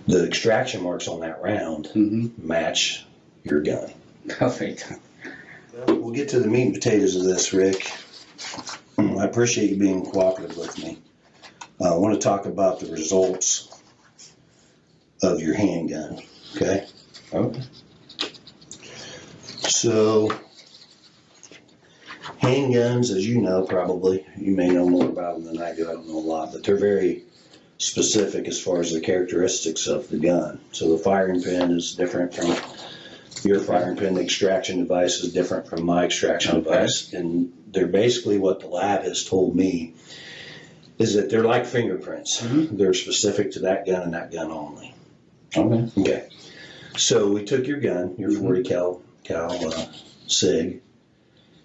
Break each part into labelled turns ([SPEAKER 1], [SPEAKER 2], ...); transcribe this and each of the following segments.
[SPEAKER 1] The extraction marks on that round match your gun.
[SPEAKER 2] Perfect.
[SPEAKER 1] We'll get to the meat and potatoes of this, Rick. I appreciate you being cooperative with me. I want to talk about the results of your handgun, okay?
[SPEAKER 2] Okay.
[SPEAKER 1] So, handguns, as you know probably, you may know more about them than I do, I don't know a lot, but they're very specific as far as the characteristics of the gun. So the firing pin is different from your firing pin, the extraction device is different from my extraction device, and they're basically what the lab has told me is that they're like fingerprints. They're specific to that gun and that gun only. Okay. So we took your gun, your 40 cal SIG,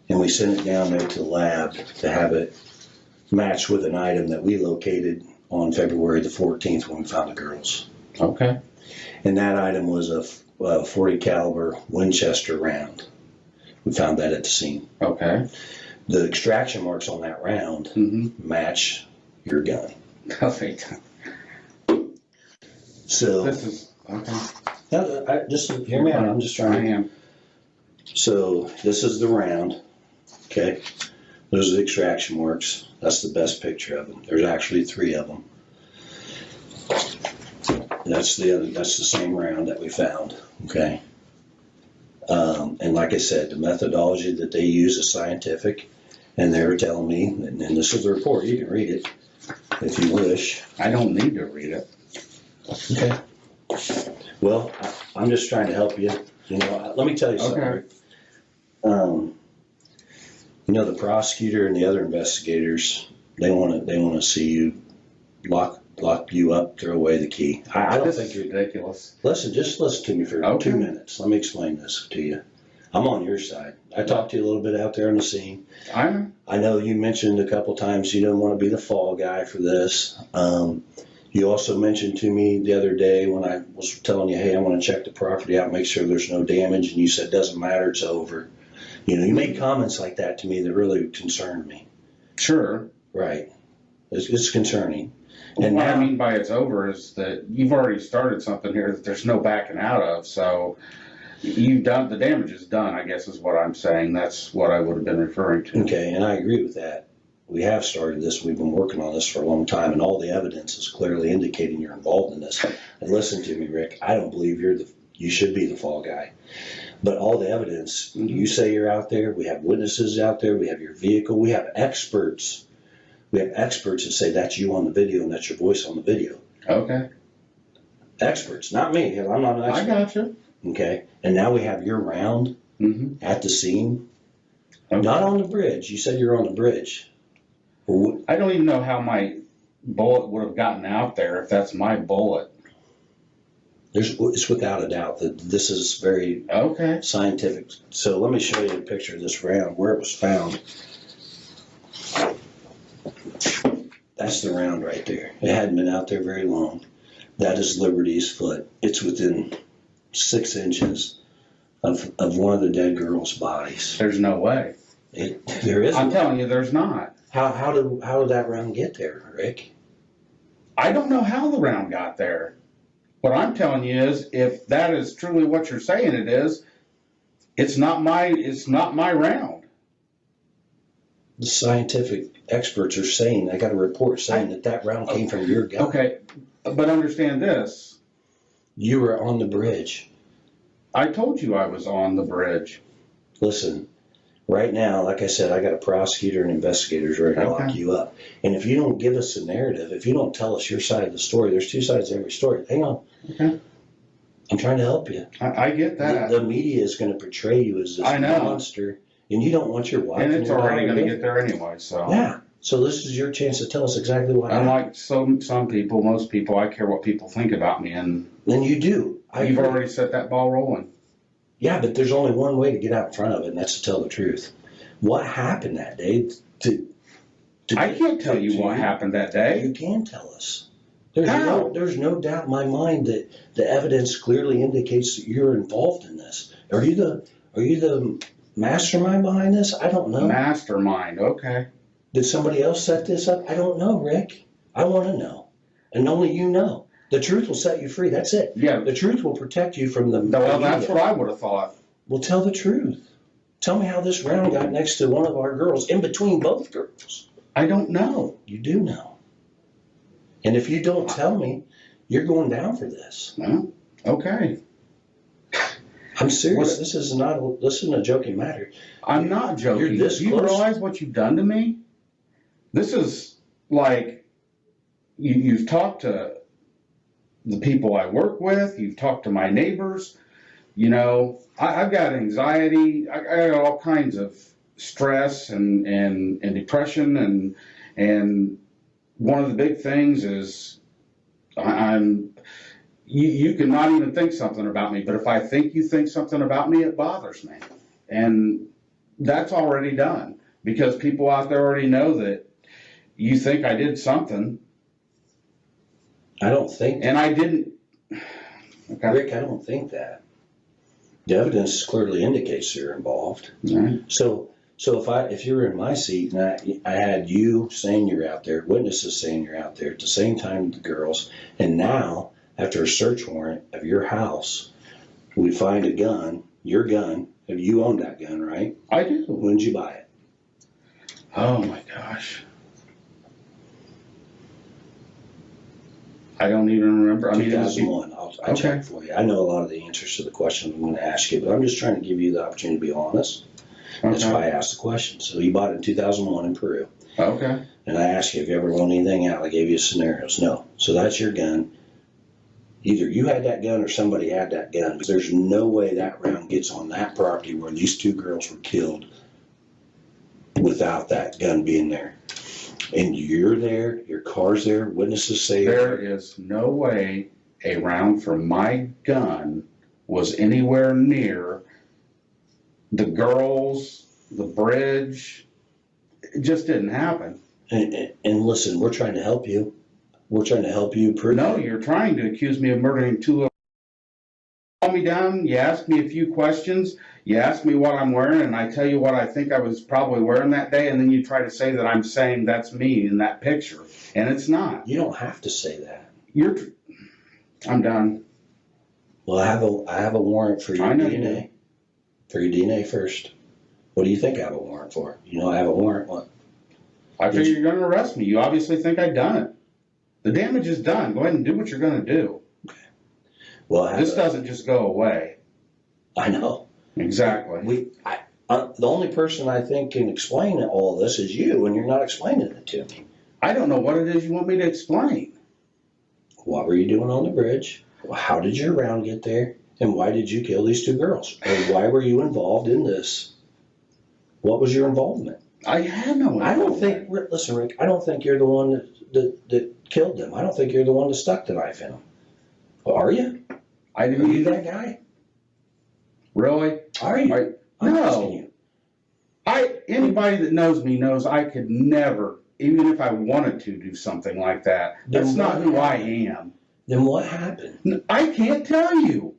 [SPEAKER 1] and we sent it down there to the lab to have it match with an item that we located on February the 14th when we found the girls.
[SPEAKER 2] Okay.
[SPEAKER 1] And that item was a 40 caliber Winchester round. We found that at the scene.
[SPEAKER 2] Okay.
[SPEAKER 1] The extraction marks on that round match your gun.
[SPEAKER 2] Perfect.
[SPEAKER 1] So
[SPEAKER 2] This is okay.
[SPEAKER 1] no, just hear me out. I'm just trying.
[SPEAKER 2] I am.
[SPEAKER 1] So this is the round. Okay. Those are the extraction marks. That's the best picture of them. There's actually 3 of them. That's the same round that we found. Okay. And like I said, the methodology that they use is scientific, and they were telling me, and this is the report. You can read it if you wish.
[SPEAKER 2] I don't need to read it.
[SPEAKER 1] Okay. Well, I'm just trying to help you. You know, let me tell you something.
[SPEAKER 2] Okay.
[SPEAKER 1] You know, the prosecutor and the other investigators, they want to see you lock you up, throw away the key. I don't think you're
[SPEAKER 2] ridiculous.
[SPEAKER 1] Just listen to me for 2 minutes. Let me explain this to you. I'm on your side. I talked to you a little bit out there on the scene. I know you mentioned a couple times you don't want to be the fall guy for this. You also mentioned to me the other day when I was telling you, hey, I want to check the property out, make sure there's no damage, and you said, doesn't matter, it's over. You know, you made comments like that to me that really concerned me.
[SPEAKER 2] Sure.
[SPEAKER 1] Right. It's concerning.
[SPEAKER 2] And what I mean by it's over is that you've already started something here that there's no backing out of. So you've done, the damage is done, I guess is what I'm saying. That's what I would have been referring to.
[SPEAKER 1] Okay, and I agree with that. We have started this. We've been working on this for a long time, and all the evidence is clearly indicating you're involved in this. And listen to me, Rick. I don't believe you should be the fall guy. But all the evidence, you say you're out there. We have witnesses out there. We have your vehicle. We have experts. We have experts that say that's you on the video and that's your voice on the video.
[SPEAKER 2] Okay.
[SPEAKER 1] Experts, not me. I'm not an expert.
[SPEAKER 2] I got you.
[SPEAKER 1] Okay. And now we have your round at the scene.
[SPEAKER 2] Okay.
[SPEAKER 1] Not on the bridge. You said you're on the bridge.
[SPEAKER 2] I don't even know how my bullet would have gotten out there if that's my bullet.
[SPEAKER 1] It's without a doubt that this is very scientific. So let me show you a picture of this round, where it was found. That's the round right there. It hadn't been out there very long. That is Liberty's foot. It's within 6 inches of one of the dead girls' bodies.
[SPEAKER 2] There's no way.
[SPEAKER 1] There isn't.
[SPEAKER 2] I'm telling you, there's not.
[SPEAKER 1] How did that round get there, Rick?
[SPEAKER 2] I don't know how the round got there. What I'm telling you is, if that is truly what you're saying it is, it's not my round.
[SPEAKER 1] The scientific experts are saying, I got a report saying that round came from your gun.
[SPEAKER 2] Okay, but understand this.
[SPEAKER 1] You were on the bridge.
[SPEAKER 2] I told you I was on the bridge.
[SPEAKER 1] Listen, right now, like I said, I got a prosecutor and investigators ready to lock you up. And if you don't give us a narrative, if you don't tell us your side of the story, there's 2 sides to every story. Hang on.
[SPEAKER 2] Okay.
[SPEAKER 1] I'm trying to help you.
[SPEAKER 2] I get that.
[SPEAKER 1] The media is going to portray you as this monster, and you don't want your wife.
[SPEAKER 2] And it's already going to get there anyway, so.
[SPEAKER 1] Yeah. So this is your chance to tell us exactly what happened.
[SPEAKER 2] Unlike some people, most people, I care what people think about me, and
[SPEAKER 1] then you do.
[SPEAKER 2] You've already set that ball rolling.
[SPEAKER 1] Yeah, but there's only one way to get out in front of it, and that's to tell the truth. What happened that day?
[SPEAKER 2] I can't tell you what happened that day.
[SPEAKER 1] You can tell us. There's no doubt in my mind that the evidence clearly indicates that you're involved in this. Are you the mastermind behind this? I don't know.
[SPEAKER 2] Mastermind, okay.
[SPEAKER 1] Did somebody else set this up? I don't know, Rick. I want to know. And only you know. The truth will set you free. That's it.
[SPEAKER 2] Yeah.
[SPEAKER 1] The truth will protect you from the.
[SPEAKER 2] Well, that's what I would have thought.
[SPEAKER 1] Well, tell the truth. Tell me how this round got next to one of our girls, in between both girls.
[SPEAKER 2] I don't know.
[SPEAKER 1] You do know. And if you don't tell me, you're going down for this.
[SPEAKER 2] Well, okay.
[SPEAKER 1] I'm serious. This isn't a joking matter.
[SPEAKER 2] I'm not joking.
[SPEAKER 1] You're this
[SPEAKER 2] Do you
[SPEAKER 1] close.
[SPEAKER 2] realize what you've done to me? This is like, you've talked to the people I work with, you've talked to my neighbors. You know, I've got anxiety, I got all kinds of stress and depression, and one of the big things is you can not even think something about me, but if I think you think something about me, it bothers me. And that's already done, because people out there already know that you think I did something.
[SPEAKER 1] I don't think.
[SPEAKER 2] And I didn't. Okay.
[SPEAKER 1] Rick, I don't think that. The evidence clearly indicates you're involved.
[SPEAKER 2] Right.
[SPEAKER 1] So if you were in my seat and I had you saying you're out there, witnesses saying you're out there at the same time with the girls, and now after a search warrant of your house, we find a gun, your gun. Have you owned that gun, right?
[SPEAKER 2] I do.
[SPEAKER 1] When did you buy it?
[SPEAKER 2] Oh my gosh. I don't even remember. I mean,
[SPEAKER 1] 2001. I'll check for you. I know a lot of the answers to the questions I'm going to ask you, but I'm just trying to give you the opportunity to be honest. That's why I asked the question. So you bought it in 2001 in Peru.
[SPEAKER 2] Okay.
[SPEAKER 1] And I asked you, have you ever loaned anything out? I gave you scenarios. No. So that's your gun. Either you had that gun or somebody had that gun. Because there's no way that round gets on that property where these two girls were killed without that gun being there. And you're there, your car's there, witnesses say
[SPEAKER 2] there is no way a round from my gun was anywhere near the girls, the bridge. It just didn't happen.
[SPEAKER 1] And listen, we're trying to help you. We're trying to help you prove.
[SPEAKER 2] No, you're trying to accuse me of murdering two little. You calm me down, you ask me a few questions, you ask me what I'm wearing, and I tell you what I think I was probably wearing that day, and then you try to say that I'm saying that's me in that picture, and it's not.
[SPEAKER 1] You don't have to say that.
[SPEAKER 2] I'm done.
[SPEAKER 1] Well, I have a warrant for your DNA. For your DNA first. What do you think I have a warrant for? You know I have a warrant. What?
[SPEAKER 2] I figure you're going to arrest me. You obviously think I've done it. The damage is done. Go ahead and do what you're going to do.
[SPEAKER 1] Okay. Well,
[SPEAKER 2] this doesn't just go away.
[SPEAKER 1] I know.
[SPEAKER 2] Exactly.
[SPEAKER 1] The only person I think can explain all this is you, and you're not explaining it to me.
[SPEAKER 2] I don't know what it is you want me to explain.
[SPEAKER 1] What were you doing on the bridge? How did your round get there? And why did you kill these two girls? Or why were you involved in this? What was your involvement?
[SPEAKER 2] I had no involvement.
[SPEAKER 1] I don't think, listen, Rick, I don't think you're the one that killed them. I don't think you're the one that stuck the knife in them. Are you?
[SPEAKER 2] I didn't.
[SPEAKER 1] Are you that guy?
[SPEAKER 2] Really?
[SPEAKER 1] Are you? I'm asking you.
[SPEAKER 2] Anybody that knows me knows I could never, even if I wanted to, do something like that. That's not who I am.
[SPEAKER 1] Then what happened?
[SPEAKER 2] I can't tell you.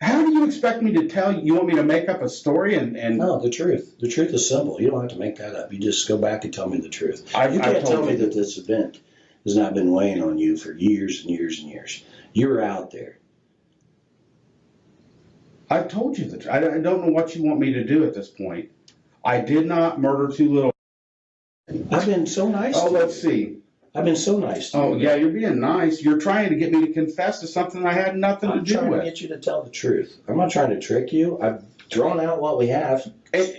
[SPEAKER 2] How do you expect me to tell you? You want me to make up a story and
[SPEAKER 1] No, the truth. The truth is simple. You don't have to make that up. You just go back and tell me the truth. You can't tell me that this event has not been weighing on you for years and years and years. You were out there.
[SPEAKER 2] I've told you the truth. I don't know what you want me to do at this point. I did not murder two little.
[SPEAKER 1] I've been so nice to you.
[SPEAKER 2] Let's see.
[SPEAKER 1] I've been so nice to you.
[SPEAKER 2] Oh, yeah, you're being nice. You're trying to get me to confess to something I had nothing to do with.
[SPEAKER 1] I'm trying to get you to tell the truth. I'm not trying to trick you. I've drawn out what we have.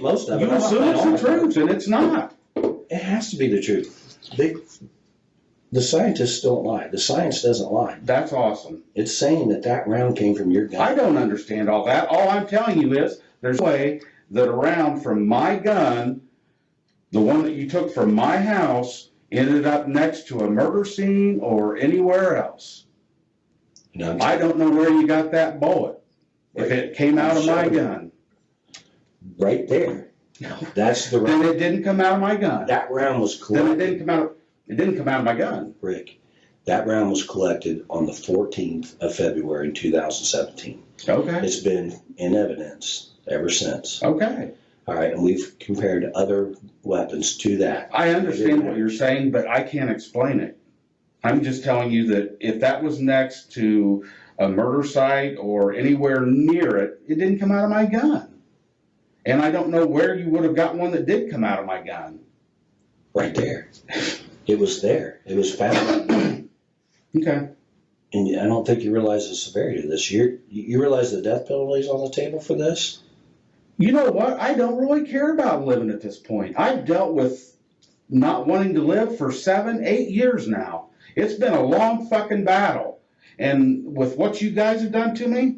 [SPEAKER 1] Most of it.
[SPEAKER 2] You assume it's the truth, and it's not.
[SPEAKER 1] It has to be the truth. The scientists don't lie. The science doesn't lie.
[SPEAKER 2] That's awesome.
[SPEAKER 1] It's saying that round came from your gun.
[SPEAKER 2] I don't understand all that. All I'm telling you is there's a way that a round from my gun, the one that you took from my house, ended up next to a murder scene or anywhere else.
[SPEAKER 1] No,
[SPEAKER 2] I don't know where you got that bullet. If it came out of my gun.
[SPEAKER 1] Right there. That's the
[SPEAKER 2] Then
[SPEAKER 1] round.
[SPEAKER 2] it didn't come out of my gun.
[SPEAKER 1] That round was
[SPEAKER 2] Then
[SPEAKER 1] collected.
[SPEAKER 2] it didn't come out of my gun.
[SPEAKER 1] Rick, that round was collected on the 14th of February in 2017.
[SPEAKER 2] Okay.
[SPEAKER 1] It's been in evidence ever since.
[SPEAKER 2] Okay.
[SPEAKER 1] All right, and we've compared other weapons to that.
[SPEAKER 2] I understand what you're saying, but I can't explain it. I'm just telling you that if that was next to a murder site or anywhere near it, it didn't come out of my gun. And I don't know where you would have got one that did come out of my gun.
[SPEAKER 1] Right there. It was there. It was found.
[SPEAKER 2] Okay.
[SPEAKER 1] And I don't think you realize the severity of this. You realize the death penalty is on the table for this?
[SPEAKER 2] You know what? I don't really care about living at this point. I've dealt with not wanting to live for 7, 8 years now. It's been a long fucking battle. And with what you guys have done to me,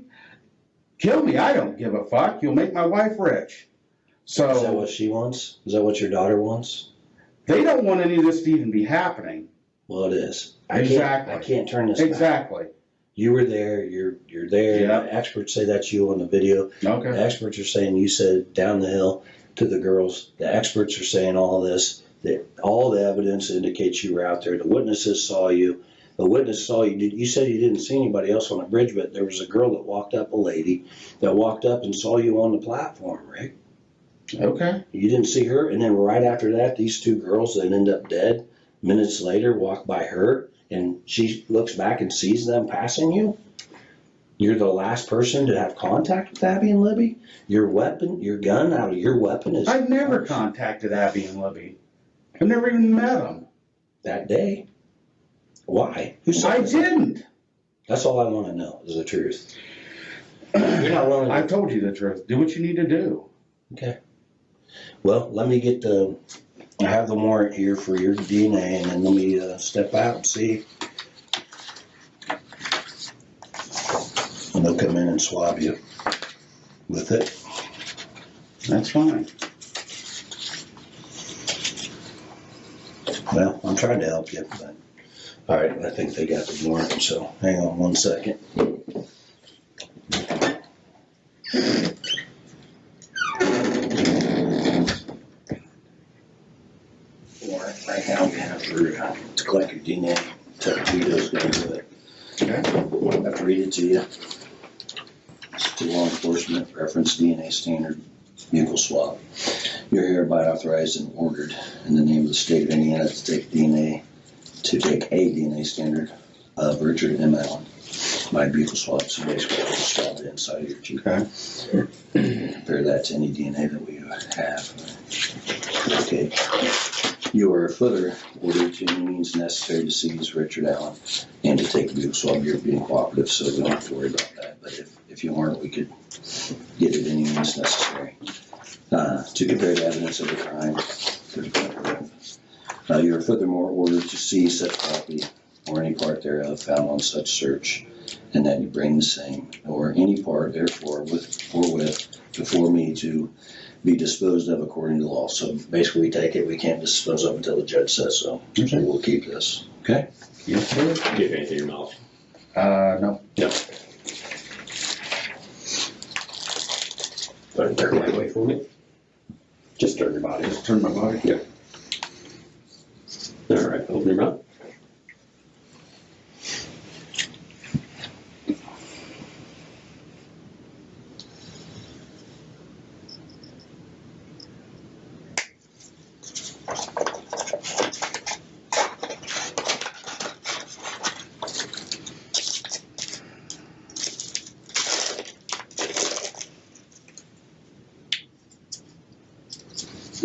[SPEAKER 2] kill me. I don't give a fuck. You'll make my wife rich. So
[SPEAKER 1] Is that what she wants? Is that what your daughter wants?
[SPEAKER 2] they don't want any of this to even be happening.
[SPEAKER 1] Well, it is.
[SPEAKER 2] Exactly.
[SPEAKER 1] I can't turn this back.
[SPEAKER 2] Exactly.
[SPEAKER 1] You were there. You're there.
[SPEAKER 2] Yeah.
[SPEAKER 1] The experts say that's you on the video.
[SPEAKER 2] Okay.
[SPEAKER 1] The experts are saying you said down the hill to the girls. The experts are saying all this. That all the evidence indicates you were out there. The witnesses saw you. The witness saw you. You said you didn't see anybody else on the bridge, but there was a girl that walked up, a lady, that walked up and saw you on the platform, Rick.
[SPEAKER 2] Okay.
[SPEAKER 1] You didn't see her, and then right after that, these two girls that end up dead, minutes later, walk by her, and she looks back and sees them passing you. You're the last person to have contact with Abby and Libby. Your weapon, your gun out of your weapon is...
[SPEAKER 2] I've never contacted Abby and Libby. I've never even met them.
[SPEAKER 1] That day. Why? Who said
[SPEAKER 2] I
[SPEAKER 1] that?
[SPEAKER 2] didn't.
[SPEAKER 1] That's all I want to know, is the truth. You're not willing to...
[SPEAKER 2] I told you the truth. Do what you need to do.
[SPEAKER 1] Okay. Well, let me get the... I have the warrant here for your DNA, and then let me step out and see. And they'll come in and swab you with it.
[SPEAKER 2] That's fine.
[SPEAKER 1] Well, I'm trying to help you, but... All right, I think they got the warrant, so hang on one second. Warrant right now we have to collect your DNA. Tuxedo's gonna do it.
[SPEAKER 2] Okay.
[SPEAKER 1] I have to read it to you. It's to law enforcement, reference DNA standard, buccal swab. You're hereby authorized and ordered in the name of the state of Indiana to take a DNA standard of Richard M. Allen. My buccal swab, so basically I'll just swab the inside of your cheek.
[SPEAKER 2] Okay.
[SPEAKER 1] Compare that to any DNA that we have. Okay. You are further ordered to any means necessary to seize Richard Allen and to take the buccal swab. You're being cooperative, so we don't have to worry about that. But if you weren't, we could get it any means necessary. To compare the evidence of the crime. You are furthermore ordered to seize such property or any part thereof found on such search, and that you bring the same or any part therefore forthwith before me to be disposed of according to law. So basically we take it, we can't dispose of it until the judge says so. So we'll keep this, okay?
[SPEAKER 2] Yes, sir.
[SPEAKER 3] Do you have anything in your mouth?
[SPEAKER 2] No.
[SPEAKER 3] No. Go ahead and turn my way for me. Just turn your body.
[SPEAKER 2] Just turn my body.
[SPEAKER 3] Yeah. All right, open your mouth.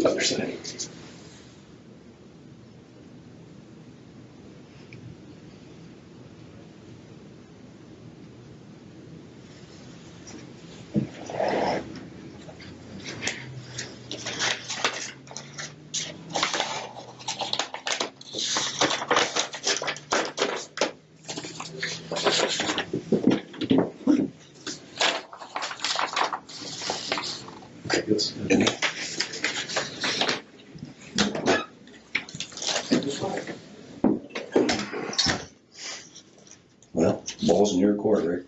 [SPEAKER 3] Other side. Okay, let's.
[SPEAKER 1] Okay. Well, ball's in your court, Rick.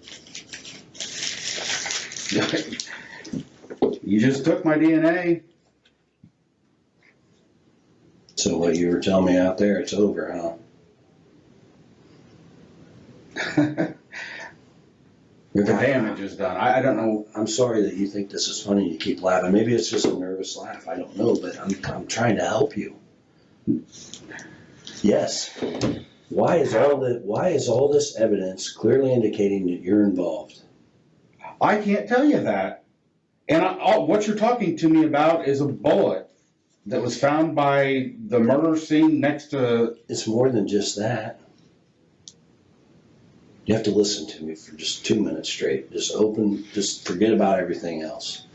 [SPEAKER 2] You just took my DNA.
[SPEAKER 1] So what you were telling me out there, it's over, huh?
[SPEAKER 2] The damage is done. I don't know.
[SPEAKER 1] I'm sorry that you think this is funny. You keep laughing. Maybe it's just a nervous laugh. I don't know, but I'm trying to help you. Yes. Why is all this evidence clearly indicating that you're involved?
[SPEAKER 2] I can't tell you that. And what you're talking to me about is a bullet that was found by the murder scene next to...
[SPEAKER 1] It's more than just that. You have to listen to me for just 2 minutes straight. Just forget about everything else.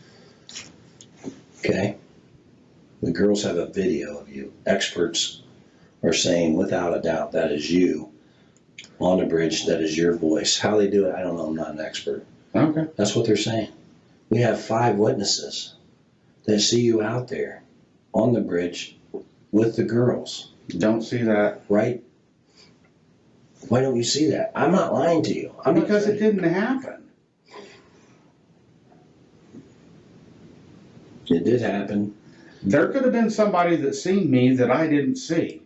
[SPEAKER 1] Okay? The girls have a video of you. Experts are saying without a doubt that is you on the bridge, that is your voice. How they do it, I don't know, I'm not an expert.
[SPEAKER 2] Okay.
[SPEAKER 1] That's what they're saying. We have 5 witnesses that see you out there on the bridge with the girls.
[SPEAKER 2] Don't see that.
[SPEAKER 1] Right? Why don't you see that? I'm not lying to you.
[SPEAKER 2] Because it didn't happen.
[SPEAKER 1] It did happen.
[SPEAKER 2] There could have been somebody that seen me that I didn't see.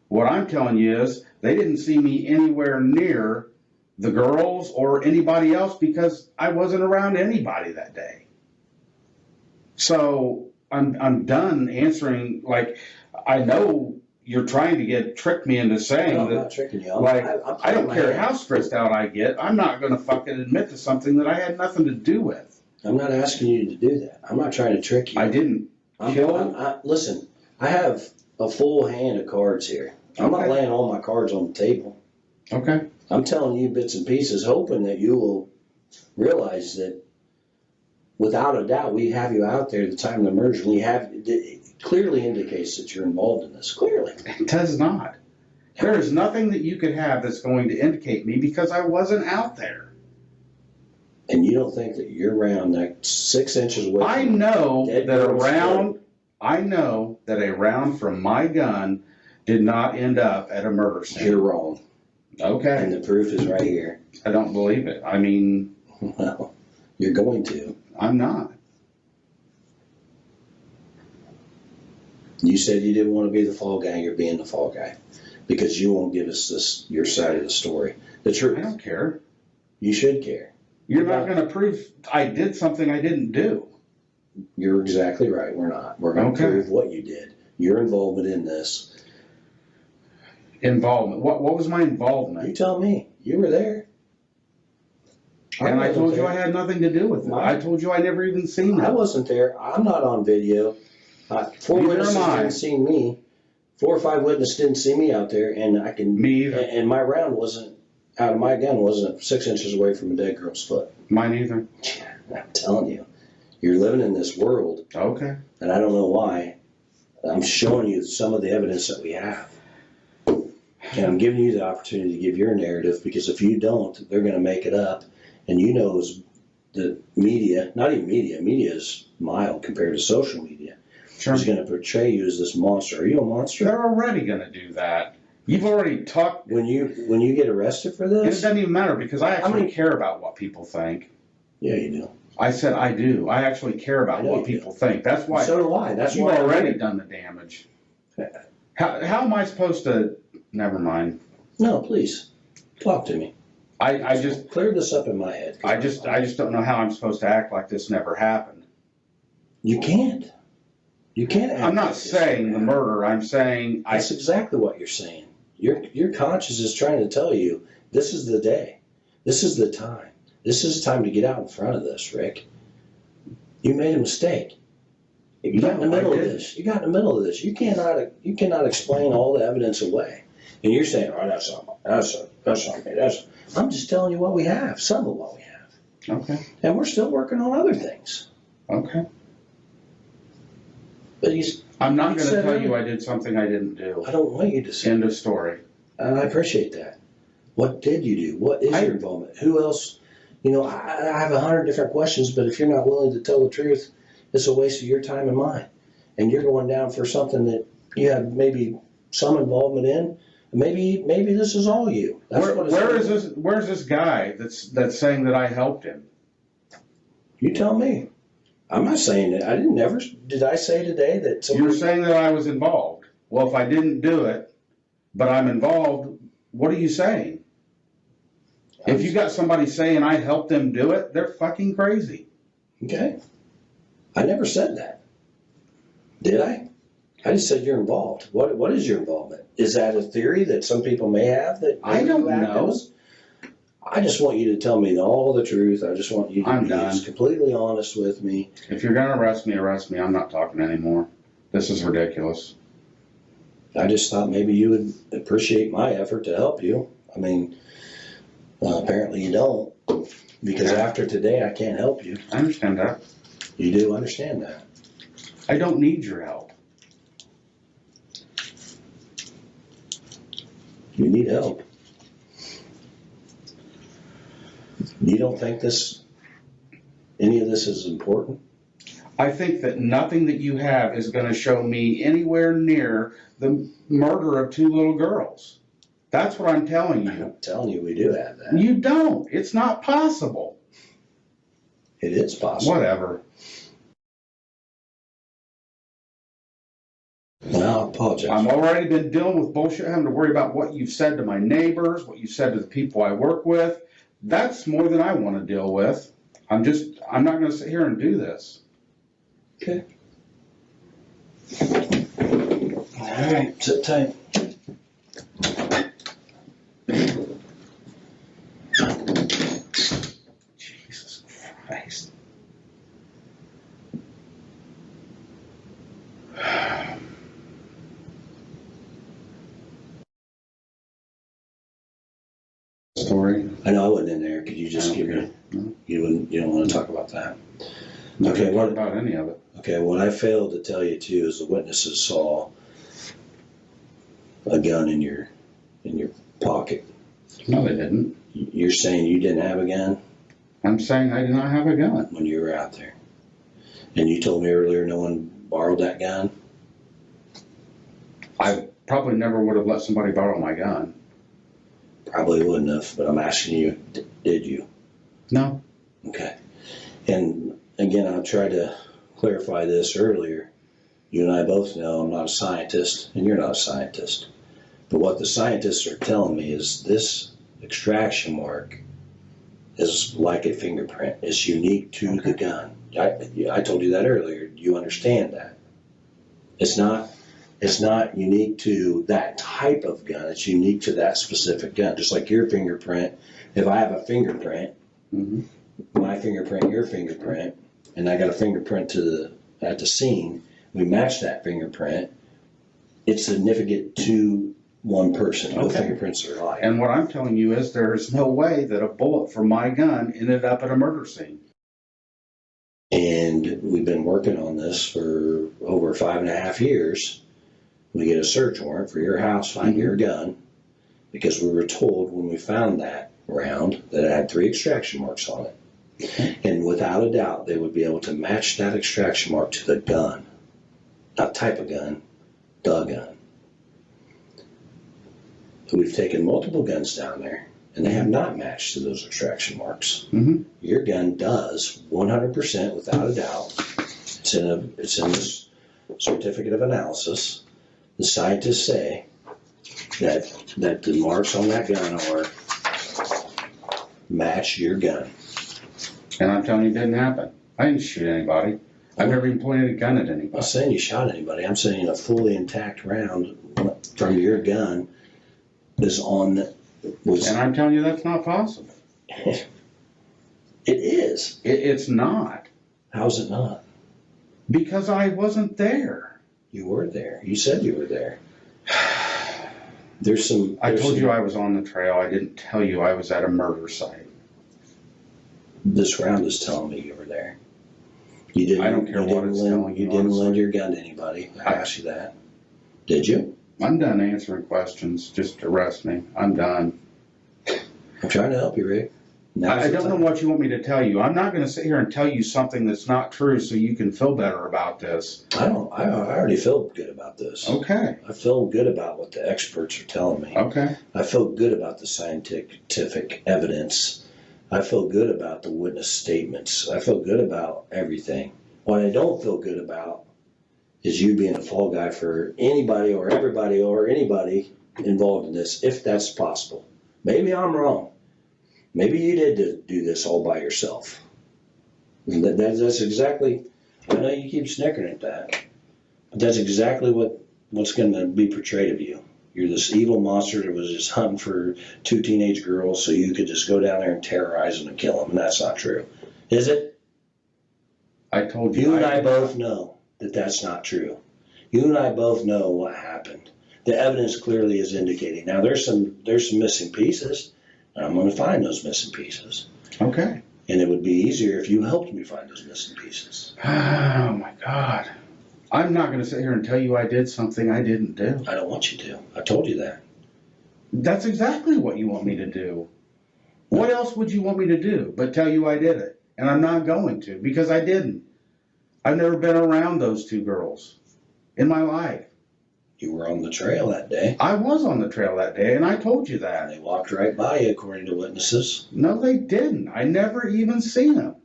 [SPEAKER 2] What I'm telling you is they didn't see me anywhere near the girls or anybody else because I wasn't around anybody that day. So I'm done answering. Like, I know you're trying to trick me into saying
[SPEAKER 1] No, I'm
[SPEAKER 2] that.
[SPEAKER 1] not tricking you.
[SPEAKER 2] I don't care how stressed out I get. I'm not going to fucking admit to something that I had nothing to do with.
[SPEAKER 1] I'm not asking you to do that. I'm not trying to trick you.
[SPEAKER 2] I didn't
[SPEAKER 1] listen, I have a full hand of cards here. I'm not laying all my cards on the table.
[SPEAKER 2] Okay.
[SPEAKER 1] I'm telling you bits and pieces, hoping that you will realize that without a doubt, we have you out there at the time of the merger. It clearly indicates that you're involved in this. Clearly.
[SPEAKER 2] It does not. There is nothing that you could have that's going to indicate me because I wasn't out there.
[SPEAKER 1] And you don't think that you're around like 6 inches away from
[SPEAKER 2] I know that a round from my gun did not end up at a murder scene.
[SPEAKER 1] You're wrong.
[SPEAKER 2] Okay.
[SPEAKER 1] And the proof is right here.
[SPEAKER 2] I don't believe it. I mean...
[SPEAKER 1] Well, you're going to.
[SPEAKER 2] I'm not.
[SPEAKER 1] You said you didn't want to be the fall guy. You're being the fall guy. Because you won't give us your side of the story. The truth.
[SPEAKER 2] I don't care.
[SPEAKER 1] You should care.
[SPEAKER 2] You're not going to prove I did something I didn't do.
[SPEAKER 1] You're exactly right. We're not. We're going to prove what you did. Your involvement in this.
[SPEAKER 2] Involvement. What was my involvement?
[SPEAKER 1] You tell me. You were there.
[SPEAKER 2] And I told you I had nothing to do with it. I told you I never even seen it.
[SPEAKER 1] I wasn't there. I'm not on video. 4 witnesses didn't see me. 4 or 5 witnesses didn't see me out there, and I can.
[SPEAKER 2] Me either.
[SPEAKER 1] And my round wasn't out of my gun. Wasn't 6 inches away from a dead girl's foot.
[SPEAKER 2] Mine either.
[SPEAKER 1] I'm telling you, you're living in this world.
[SPEAKER 2] Okay.
[SPEAKER 1] And I don't know why. I'm showing you some of the evidence that we have. And I'm giving you the opportunity to give your narrative, because if you don't, they're going to make it up. And you know the media, not even media is mild compared to social media, is going to portray you as this monster. Are you a monster?
[SPEAKER 2] They're already going to do that. You've already talked.
[SPEAKER 1] When you get arrested for this?
[SPEAKER 2] It doesn't even matter, because I actually care about what people think.
[SPEAKER 1] Yeah, you do.
[SPEAKER 2] I said I do. I actually care about what people think. That's why.
[SPEAKER 1] So do I. That's
[SPEAKER 2] you've
[SPEAKER 1] why
[SPEAKER 2] already done the damage. How am I supposed to? Never mind.
[SPEAKER 1] No, please talk to me.
[SPEAKER 2] I just
[SPEAKER 1] clear this up in my head.
[SPEAKER 2] I just don't know how I'm supposed to act like this never happened.
[SPEAKER 1] You can't. You can't.
[SPEAKER 2] I'm not saying the murder. I'm saying
[SPEAKER 1] that's exactly what you're saying. Your conscience is trying to tell you this is the day. This is the time. This is the time to get out in front of this, Rick. You made a mistake. You got in the middle of this. You got in the middle of this. You cannot explain all the evidence away. And you're saying, "Oh, that's not me. I'm just telling you what we have. Some of what we have.
[SPEAKER 2] Okay.
[SPEAKER 1] And we're still working on other things.
[SPEAKER 2] Okay.
[SPEAKER 1] But
[SPEAKER 2] I'm not going to tell you I did something I didn't do.
[SPEAKER 1] I don't want you to say.
[SPEAKER 2] End of story.
[SPEAKER 1] And I appreciate that. What did you do? What is your involvement? Who else? You know, I have 100 different questions, but if you're not willing to tell the truth, it's a waste of your time and mine. And you're going down for something that you have maybe some involvement in. Maybe this is all you.
[SPEAKER 2] Where's this guy that's saying that I helped him?
[SPEAKER 1] You tell me. I'm not saying that. Did I say today that
[SPEAKER 2] you're saying that I was involved? Well, if I didn't do it, but I'm involved, what are you saying? If you got somebody saying I helped them do it, they're fucking crazy.
[SPEAKER 1] Okay. I never said that. Did I? I just said you're involved. What is your involvement? Is that a theory that some people may have that
[SPEAKER 2] I don't
[SPEAKER 1] you act
[SPEAKER 2] know.
[SPEAKER 1] as? I just want you to tell me all the truth. I just want you to
[SPEAKER 2] I'm
[SPEAKER 1] be
[SPEAKER 2] done.
[SPEAKER 1] completely honest with me.
[SPEAKER 2] If you're gonna arrest me, arrest me. I'm not talking anymore. This is ridiculous.
[SPEAKER 1] I just thought maybe you would appreciate my effort to help you. I mean, apparently you don't, because after today I can't help you.
[SPEAKER 2] I understand that.
[SPEAKER 1] You do understand that.
[SPEAKER 2] I don't need your help.
[SPEAKER 1] You need help. You don't think any of this is important?
[SPEAKER 2] I think that nothing that you have is gonna show me anywhere near the murder of 2 little girls. That's what I'm telling you.
[SPEAKER 1] I'm telling you, we do have that.
[SPEAKER 2] You don't. It's not possible.
[SPEAKER 1] It is possible.
[SPEAKER 2] Whatever.
[SPEAKER 1] Well, I apologize.
[SPEAKER 2] I've already been dealing with bullshit, having to worry about what you've said to my neighbors, what you've said to the people I work with. That's more than I want to deal with. I'm not going to sit here and do this.
[SPEAKER 1] Okay. All right, sit tight.
[SPEAKER 2] Jesus Christ. Story.
[SPEAKER 1] I know I wasn't in there. Could you just give me?
[SPEAKER 2] No.
[SPEAKER 1] You don't want to talk about that.
[SPEAKER 2] Not
[SPEAKER 1] Okay,
[SPEAKER 2] gonna
[SPEAKER 1] what
[SPEAKER 2] talk about any of it.
[SPEAKER 1] Okay, what I failed to tell you too is the witnesses saw a gun in your pocket.
[SPEAKER 2] No, they didn't.
[SPEAKER 1] You're saying you didn't have a gun
[SPEAKER 2] I'm saying I did not have a gun.
[SPEAKER 1] when you were out there, and you told me earlier no one borrowed that gun.
[SPEAKER 2] I probably never would have let somebody borrow my gun.
[SPEAKER 1] Probably wouldn't have, but I'm asking you, did you?
[SPEAKER 2] No.
[SPEAKER 1] Okay. And again, I tried to clarify this earlier. You and I both know I'm not a scientist, and you're not a scientist. But what the scientists are telling me is this extraction mark is like a fingerprint. It's unique to the gun. I told you that earlier. You understand that. It's not unique to that type of gun. It's unique to that specific gun. Just like your fingerprint. If I have a fingerprint, my fingerprint, your fingerprint, and I got a fingerprint at the scene, we match that fingerprint. It's significant to one person. No fingerprints are alike.
[SPEAKER 2] And what I'm telling you is there's no way that a bullet from my gun ended up at a murder scene.
[SPEAKER 1] And we've been working on this for over 5.5 years. We get a search warrant for your house, find your gun, because we were told when we found that round that it had 3 extraction marks on it. And without a doubt, they would be able to match that extraction mark to the gun. Not type of gun, the gun. We've taken multiple guns down there, and they have not matched to those extraction marks. Your gun does, 100% without a doubt. It's in this certificate of analysis. The scientists say that the marks on that gun match your gun.
[SPEAKER 2] And I'm telling you, it didn't happen. I didn't shoot anybody. I've never even pointed a gun at
[SPEAKER 1] I'm
[SPEAKER 2] anybody.
[SPEAKER 1] not saying you shot anybody. I'm saying a fully intact round from your gun was.
[SPEAKER 2] And I'm telling you, that's not possible.
[SPEAKER 1] It is.
[SPEAKER 2] It's not.
[SPEAKER 1] How's it not?
[SPEAKER 2] Because I wasn't there.
[SPEAKER 1] You were there. You said you were there.
[SPEAKER 2] I told you I was on the trail. I didn't tell you I was at a murder site.
[SPEAKER 1] This round is telling me you were there. You didn't.
[SPEAKER 2] I don't care what it's telling you.
[SPEAKER 1] You didn't lend your gun to anybody. I asked you that. Did you?
[SPEAKER 2] I'm done answering questions. Just arrest me. I'm done.
[SPEAKER 1] I'm trying to help you, Rick.
[SPEAKER 2] I don't know what you want me to tell you. I'm not going to sit here and tell you something that's not true so you can feel better about this.
[SPEAKER 1] I already feel good about this.
[SPEAKER 2] Okay.
[SPEAKER 1] I feel good about what the experts are telling me.
[SPEAKER 2] Okay.
[SPEAKER 1] I feel good about the scientific evidence. I feel good about the witness statements. I feel good about everything. What I don't feel good about is you being a fall guy for anybody or everybody or anybody involved in this, if that's possible. Maybe I'm wrong. Maybe you did do this all by yourself. That's exactly, I know you keep snickering at that, But that's exactly what's going to be portrayed of you. You're this evil monster that was just hunting for 2 teenage girls so you could just go down there and terrorize them and kill them. And that's not true. Is it?
[SPEAKER 2] I told you.
[SPEAKER 1] You and I both know that that's not true. You and I both know what happened. The evidence clearly is indicating. Now, there's some missing pieces, and I'm going to find those missing pieces.
[SPEAKER 2] Okay.
[SPEAKER 1] And it would be easier if you helped me find those missing pieces.
[SPEAKER 2] Oh, my God. I'm not going to sit here and tell you I did something I didn't do.
[SPEAKER 1] I don't want you to. I told you that.
[SPEAKER 2] That's exactly what you want me to do. What else would you want me to do but tell you I did it? And I'm not going to, because I didn't. I've never been around those 2 girls in my life.
[SPEAKER 1] You were on the trail that day.
[SPEAKER 2] I was on the trail that day, and I told you
[SPEAKER 1] And
[SPEAKER 2] that.
[SPEAKER 1] they walked right by you, according to witnesses.
[SPEAKER 2] No, they didn't. I never even seen them.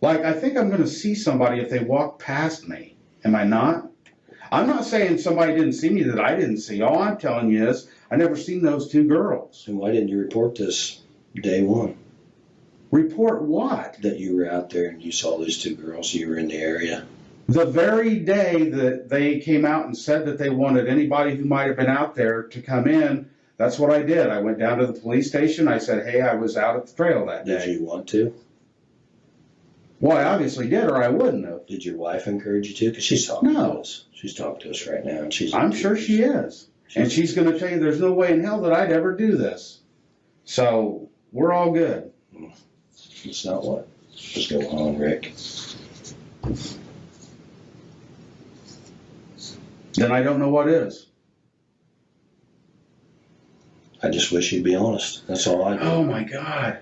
[SPEAKER 2] Like, I think I'm going to see somebody if they walk past me. Am I not? I'm not saying somebody didn't see me that I didn't see. All I'm telling you is I never seen those 2 girls.
[SPEAKER 1] And why didn't you report this day one?
[SPEAKER 2] Report what?
[SPEAKER 1] That you were out there and you saw these 2 girls, you were in the area.
[SPEAKER 2] The very day that they came out and said that they wanted anybody who might have been out there to come in, that's what I did. I went down to the police station. I said, hey, I was out at the trail that day.
[SPEAKER 1] Did you want to?
[SPEAKER 2] Well, I obviously did, or I wouldn't have.
[SPEAKER 1] Did your wife encourage you to? Because she's talking
[SPEAKER 2] No.
[SPEAKER 1] to us. She's talking to us right now. And
[SPEAKER 2] I'm sure she is. And she's going to tell you there's no way in hell that I'd ever do this. So we're all good.
[SPEAKER 1] It's not what was going on, Rick.
[SPEAKER 2] Then I don't know what is.
[SPEAKER 1] I just wish you'd be honest. That's all I do.
[SPEAKER 2] Oh, my God.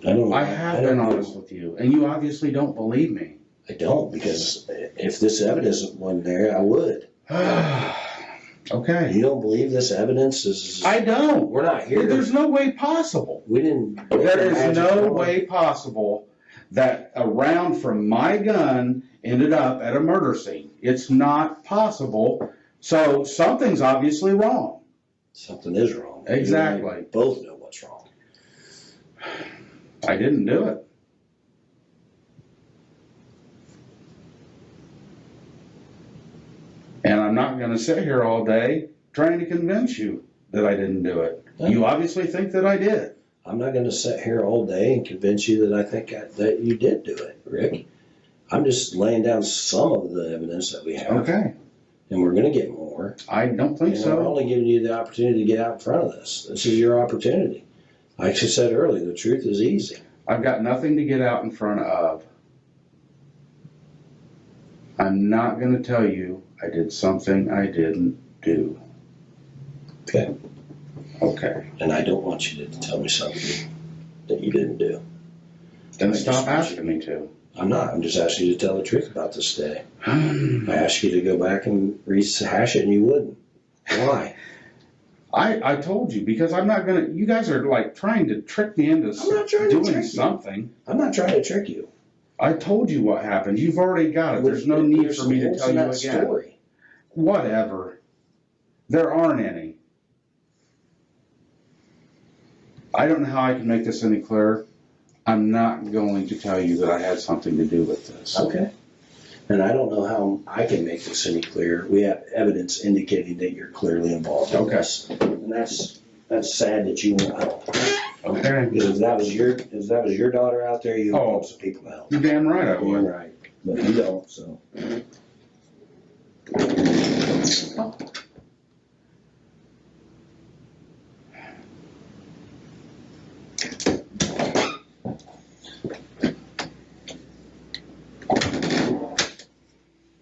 [SPEAKER 1] I don't know.
[SPEAKER 2] I have been honest with you, and you obviously don't believe me.
[SPEAKER 1] I don't, because if this evidence wasn't there, I would.
[SPEAKER 2] Okay.
[SPEAKER 1] You don't believe this evidence is...
[SPEAKER 2] I don't.
[SPEAKER 1] We're not here.
[SPEAKER 2] There's no way possible.
[SPEAKER 1] We didn't...
[SPEAKER 2] There is no way possible that a round from my gun ended up at a murder scene. It's not possible. So something's obviously wrong.
[SPEAKER 1] Something is wrong.
[SPEAKER 2] Exactly.
[SPEAKER 1] You and I both know what's wrong.
[SPEAKER 2] I didn't do it. And I'm not going to sit here all day trying to convince you that I didn't do it. You obviously think that I did.
[SPEAKER 1] I'm not going to sit here all day and convince you that I think that you did do it, Rick. I'm just laying down some of the evidence that we have.
[SPEAKER 2] Okay.
[SPEAKER 1] And we're going to get more.
[SPEAKER 2] I don't think
[SPEAKER 1] And we're
[SPEAKER 2] so.
[SPEAKER 1] only giving you the opportunity to get out in front of this. This is your opportunity. Like I said earlier, the truth is easy.
[SPEAKER 2] I've got nothing to get out in front of. I'm not going to tell you I did something I didn't do.
[SPEAKER 1] Okay.
[SPEAKER 2] Okay.
[SPEAKER 1] And I don't want you to tell me something that you didn't do.
[SPEAKER 2] Then
[SPEAKER 1] I
[SPEAKER 2] stop
[SPEAKER 1] just want
[SPEAKER 2] asking me to.
[SPEAKER 1] I'm not. I'm just asking you to tell the truth about this day. I asked you to go back and rehash it and you wouldn't. Why?
[SPEAKER 2] I told you, because I'm not going to, you guys are like trying to trick me into
[SPEAKER 1] I'm not trying to
[SPEAKER 2] doing
[SPEAKER 1] trick you.
[SPEAKER 2] something.
[SPEAKER 1] I'm not trying to trick you.
[SPEAKER 2] I told you what happened. You've already got it. There's no need for me to tell you again.
[SPEAKER 1] Story.
[SPEAKER 2] Whatever. There aren't any. I don't know how I can make this any clearer. I'm not going to tell you that I had something to do with this.
[SPEAKER 1] Okay. And I don't know how I can make this any clearer. We have evidence indicating that you're clearly involved in
[SPEAKER 2] Okay.
[SPEAKER 1] this. And that's sad that you won't help.
[SPEAKER 2] Okay.
[SPEAKER 1] Because if that was your daughter out there, you would
[SPEAKER 2] Oh.
[SPEAKER 1] help some people help.
[SPEAKER 2] You're damn right I
[SPEAKER 1] You're
[SPEAKER 2] would.
[SPEAKER 1] right. But you don't, so.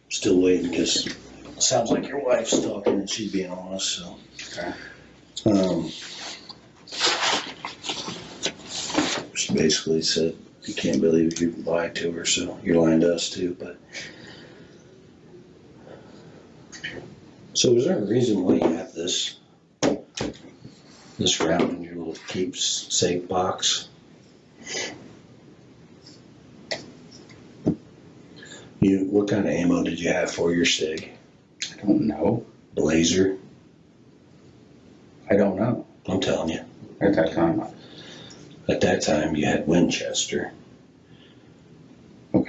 [SPEAKER 1] Still waiting because it sounds like your wife's talking and she's being honest, so.
[SPEAKER 2] Okay.
[SPEAKER 1] She basically said, you can't believe you lied to her, so you're lying to us too, but. So is there a reason why you have this round in your little keepsake box? What kind of ammo did you have for your SIG?
[SPEAKER 2] I don't know.
[SPEAKER 1] Blazer?
[SPEAKER 2] I don't know.
[SPEAKER 1] I'm telling you.
[SPEAKER 2] At that time.
[SPEAKER 1] At that time, you had Winchester.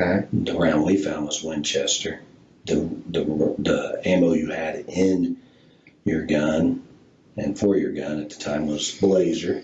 [SPEAKER 2] Okay.
[SPEAKER 1] The round we found was Winchester. The ammo you had in your gun and for your gun at the time was Blazer.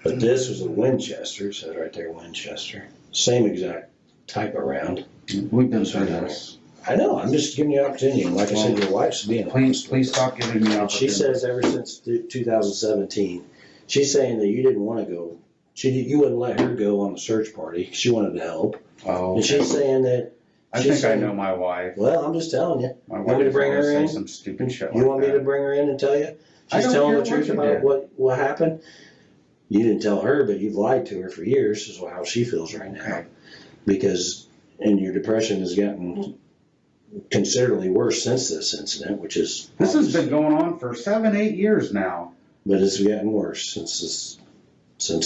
[SPEAKER 1] But this was a Winchester, so right there, Winchester. Same exact type of round.
[SPEAKER 2] We've been through this.
[SPEAKER 1] I know, I'm just giving you an opportunity. And like I said, your wife's being honest.
[SPEAKER 2] Please stop giving me opportunity.
[SPEAKER 1] She says ever since 2017, she's saying that you didn't want to go. You wouldn't let her go on the search party. She wanted to help.
[SPEAKER 2] Oh.
[SPEAKER 1] And she's saying that.
[SPEAKER 2] I think I know my wife.
[SPEAKER 1] Well, I'm just telling you.
[SPEAKER 2] My
[SPEAKER 1] Want me to bring her in?
[SPEAKER 2] Some stupid shit
[SPEAKER 1] You want me to bring her in and tell you? She's telling the truth about what happened. You didn't tell her, but you've lied to her for years, is how she feels right now. Because, and your depression has gotten considerably worse since this incident, which is.
[SPEAKER 2] This has been going on for 7-8 years now.
[SPEAKER 1] But it's gotten worse since this.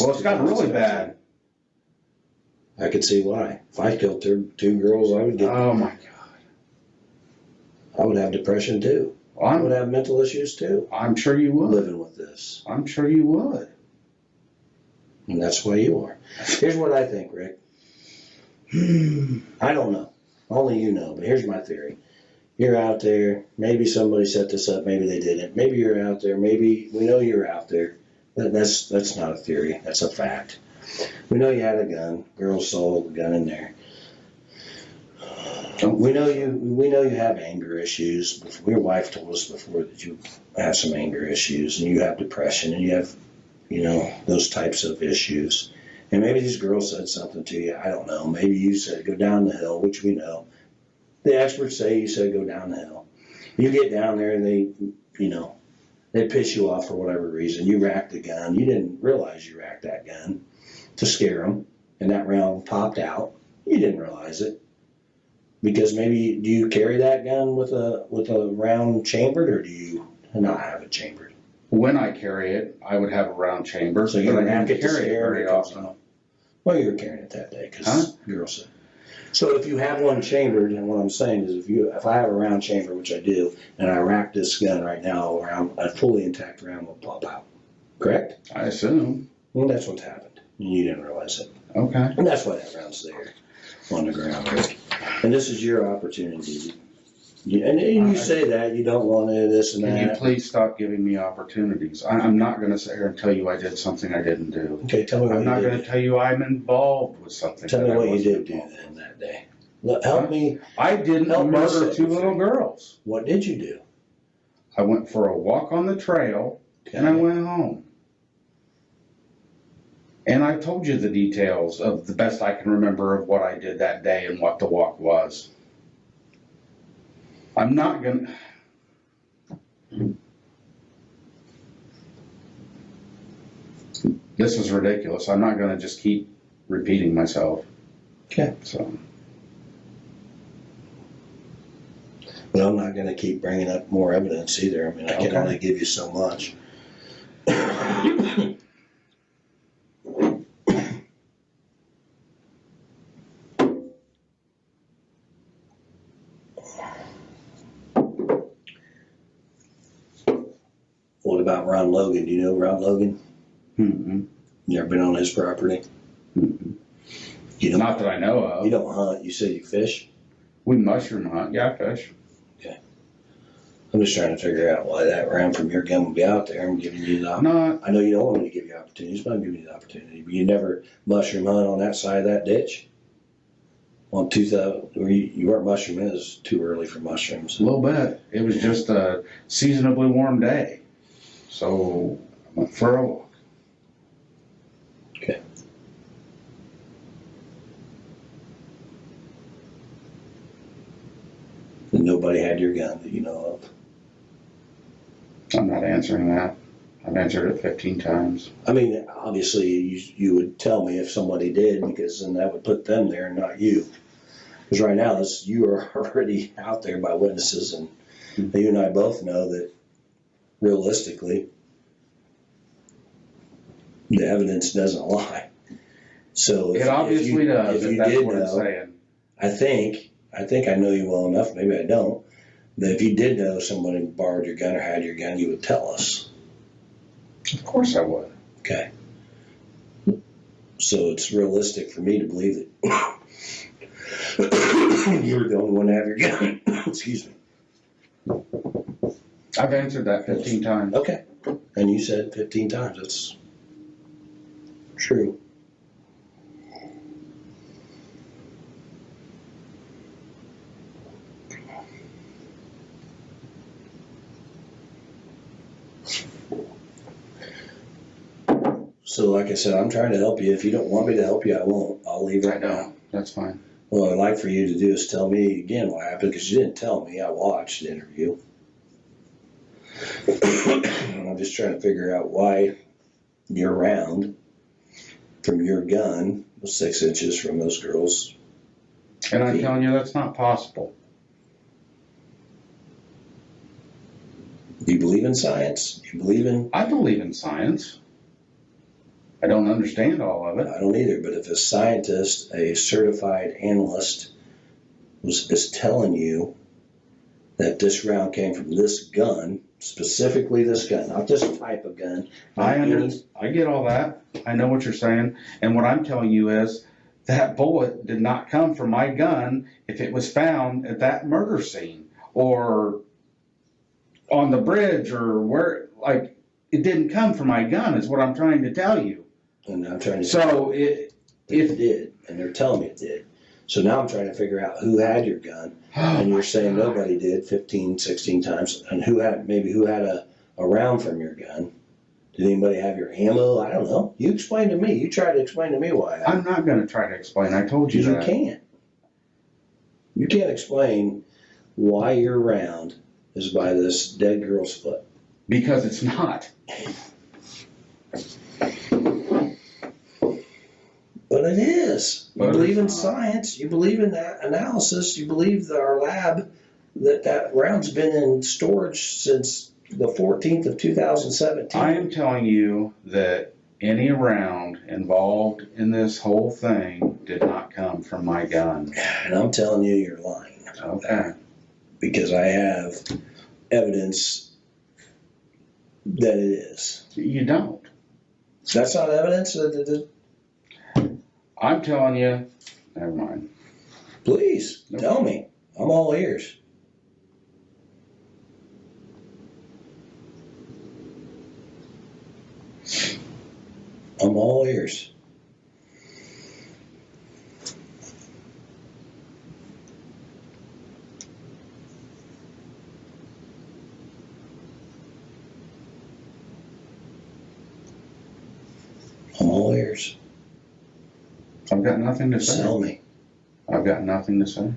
[SPEAKER 2] Well, it's gotten really bad.
[SPEAKER 1] I could see why. If I killed two girls, I would get.
[SPEAKER 2] Oh my God.
[SPEAKER 1] I would have depression too.
[SPEAKER 2] Well,
[SPEAKER 1] I would have mental issues too.
[SPEAKER 2] I'm sure you would.
[SPEAKER 1] Living with this.
[SPEAKER 2] I'm sure you would.
[SPEAKER 1] And that's why you are. Here's what I think, Rick. I don't know. Only you know, but here's my theory. You're out there. Maybe somebody set this up. Maybe they didn't. Maybe you're out there. Maybe we know you're out there. That's not a theory. That's a fact. We know you had a gun. Girls saw the gun in there. We know you have anger issues. Your wife told us before that you have some anger issues, and you have depression, and you have, those types of issues. And maybe these girls said something to you. I don't know. Maybe you said go down the hill, which we know. The experts say you said go down the hill. You get down there, and they piss you off for whatever reason. You racked the gun. You didn't realize you racked that gun to scare them, and that round popped out. You didn't realize it. Because maybe, do you carry that gun with a round chambered, or do you not have it chambered?
[SPEAKER 2] When I carry it, I would have a round chamber.
[SPEAKER 1] So you
[SPEAKER 2] but
[SPEAKER 1] don't
[SPEAKER 2] I
[SPEAKER 1] have
[SPEAKER 2] didn't
[SPEAKER 1] to
[SPEAKER 2] carry it very often.
[SPEAKER 1] Well, you were carrying it that day because girl said. So if you have one chambered, and what I'm saying is if I have a round chamber, which I do, and I rack this gun right now around, a fully intact round will pop out. Correct?
[SPEAKER 2] I assume.
[SPEAKER 1] Well, that's what's happened. And you didn't realize it.
[SPEAKER 2] Okay.
[SPEAKER 1] And that's why that round's there on the ground, Rick. And this is your opportunity. And you say that, you don't want to this and that.
[SPEAKER 2] Can you please stop giving me opportunities? I'm not going to sit here and tell you I did something I didn't do.
[SPEAKER 1] Okay, tell me what
[SPEAKER 2] I'm
[SPEAKER 1] you
[SPEAKER 2] not
[SPEAKER 1] did.
[SPEAKER 2] going to tell you I'm involved with something.
[SPEAKER 1] Tell me what you did do then that day. Help me.
[SPEAKER 2] I didn't murder two little girls.
[SPEAKER 1] What did you do?
[SPEAKER 2] I went for a walk on the trail, and I went home. And I told you the details of the best I can remember of what I did that day and what the walk was. I'm not going to... This is ridiculous. I'm not going to just keep repeating myself.
[SPEAKER 1] Okay.
[SPEAKER 2] So...
[SPEAKER 1] But I'm not going to keep bringing up more evidence either. I mean, I can only give you so much. What about Ron Logan? Do you know Ron Logan?
[SPEAKER 2] Mm-hmm.
[SPEAKER 1] You ever been on his property?
[SPEAKER 2] Mm-hmm.
[SPEAKER 1] You don't,
[SPEAKER 2] Not that I know of.
[SPEAKER 1] You don't hunt. You say you fish?
[SPEAKER 2] We mushroom hunt. Yeah, I fish.
[SPEAKER 1] I'm just trying to figure out why that round from your gun would be out there. I'm giving you the
[SPEAKER 2] Not.
[SPEAKER 1] I know you don't want me to give you opportunities, but I'm giving you the opportunity. But you never mushroom hunt on that side of that ditch? On 2000, where you weren't mushrooming, it was too early for mushrooms.
[SPEAKER 2] A little bit. It was just a seasonably warm day. So I went for a walk.
[SPEAKER 1] Okay. And nobody had your gun that you know of?
[SPEAKER 2] I'm not answering that. I've answered it 15 times.
[SPEAKER 1] I mean, obviously, you would tell me if somebody did, because then that would put them there and not you. Because right now, you are already out there by witnesses, and you and I both know that realistically, the evidence doesn't lie. So
[SPEAKER 2] It obviously does, if that's what it's saying.
[SPEAKER 1] I think I know you well enough, maybe I don't, that if you did know somebody borrowed your gun or had your gun, you would tell us.
[SPEAKER 2] Of course I would.
[SPEAKER 1] Okay. So it's realistic for me to believe that You were the only one to have your gun. Excuse me.
[SPEAKER 2] I've answered that 15 times.
[SPEAKER 1] Okay. And you said 15 times. That's true. So like I said, I'm trying to help you. If you don't want me to help you, I won't. I'll leave right now.
[SPEAKER 2] That's fine.
[SPEAKER 1] What I'd like for you to do is tell me again what happened, because you didn't tell me. I watched the interview. I'm just trying to figure out why your round from your gun was 6 inches from those girls.
[SPEAKER 2] And I'm telling you, that's not possible.
[SPEAKER 1] Do you believe in science? Do you believe in...
[SPEAKER 2] I believe in science. I don't understand all of it.
[SPEAKER 1] I don't either, but if a scientist, a certified analyst, is telling you that this round came from this gun, specifically this gun, not this type of gun.
[SPEAKER 2] I get all that. I know what you're saying. And what I'm telling you is that bullet did not come from my gun if it was found at that murder scene or on the bridge or where, like, it didn't come from my gun is what I'm trying to tell you.
[SPEAKER 1] And I'm trying to...
[SPEAKER 2] So
[SPEAKER 1] it did, and they're telling me it did. So now I'm trying to figure out who had your gun, and you're saying nobody did 15, 16 times, and who had a round from your gun. Did anybody have your ammo? I don't know. You explain to me. You try to explain to me why.
[SPEAKER 2] I'm not going to try to explain. I told you that.
[SPEAKER 1] You can't. You can't explain why your round is by this dead girl's foot.
[SPEAKER 2] Because it's not.
[SPEAKER 1] But it is. You
[SPEAKER 2] But
[SPEAKER 1] believe in
[SPEAKER 2] it's not.
[SPEAKER 1] science. You believe in that analysis. You believe that our lab, that round's been in storage since the 14th of 2017.
[SPEAKER 2] I am telling you that any round involved in this whole thing did not come from my gun.
[SPEAKER 1] And I'm telling you, you're lying.
[SPEAKER 2] Okay.
[SPEAKER 1] Because I have evidence that it is.
[SPEAKER 2] You don't.
[SPEAKER 1] That's not evidence?
[SPEAKER 2] I'm telling you, never mind.
[SPEAKER 1] Please,
[SPEAKER 2] Nope.
[SPEAKER 1] tell me. I'm all ears. I'm all ears. I'm all ears.
[SPEAKER 2] I've got nothing to say.
[SPEAKER 1] Tell me.
[SPEAKER 2] I've got nothing to say.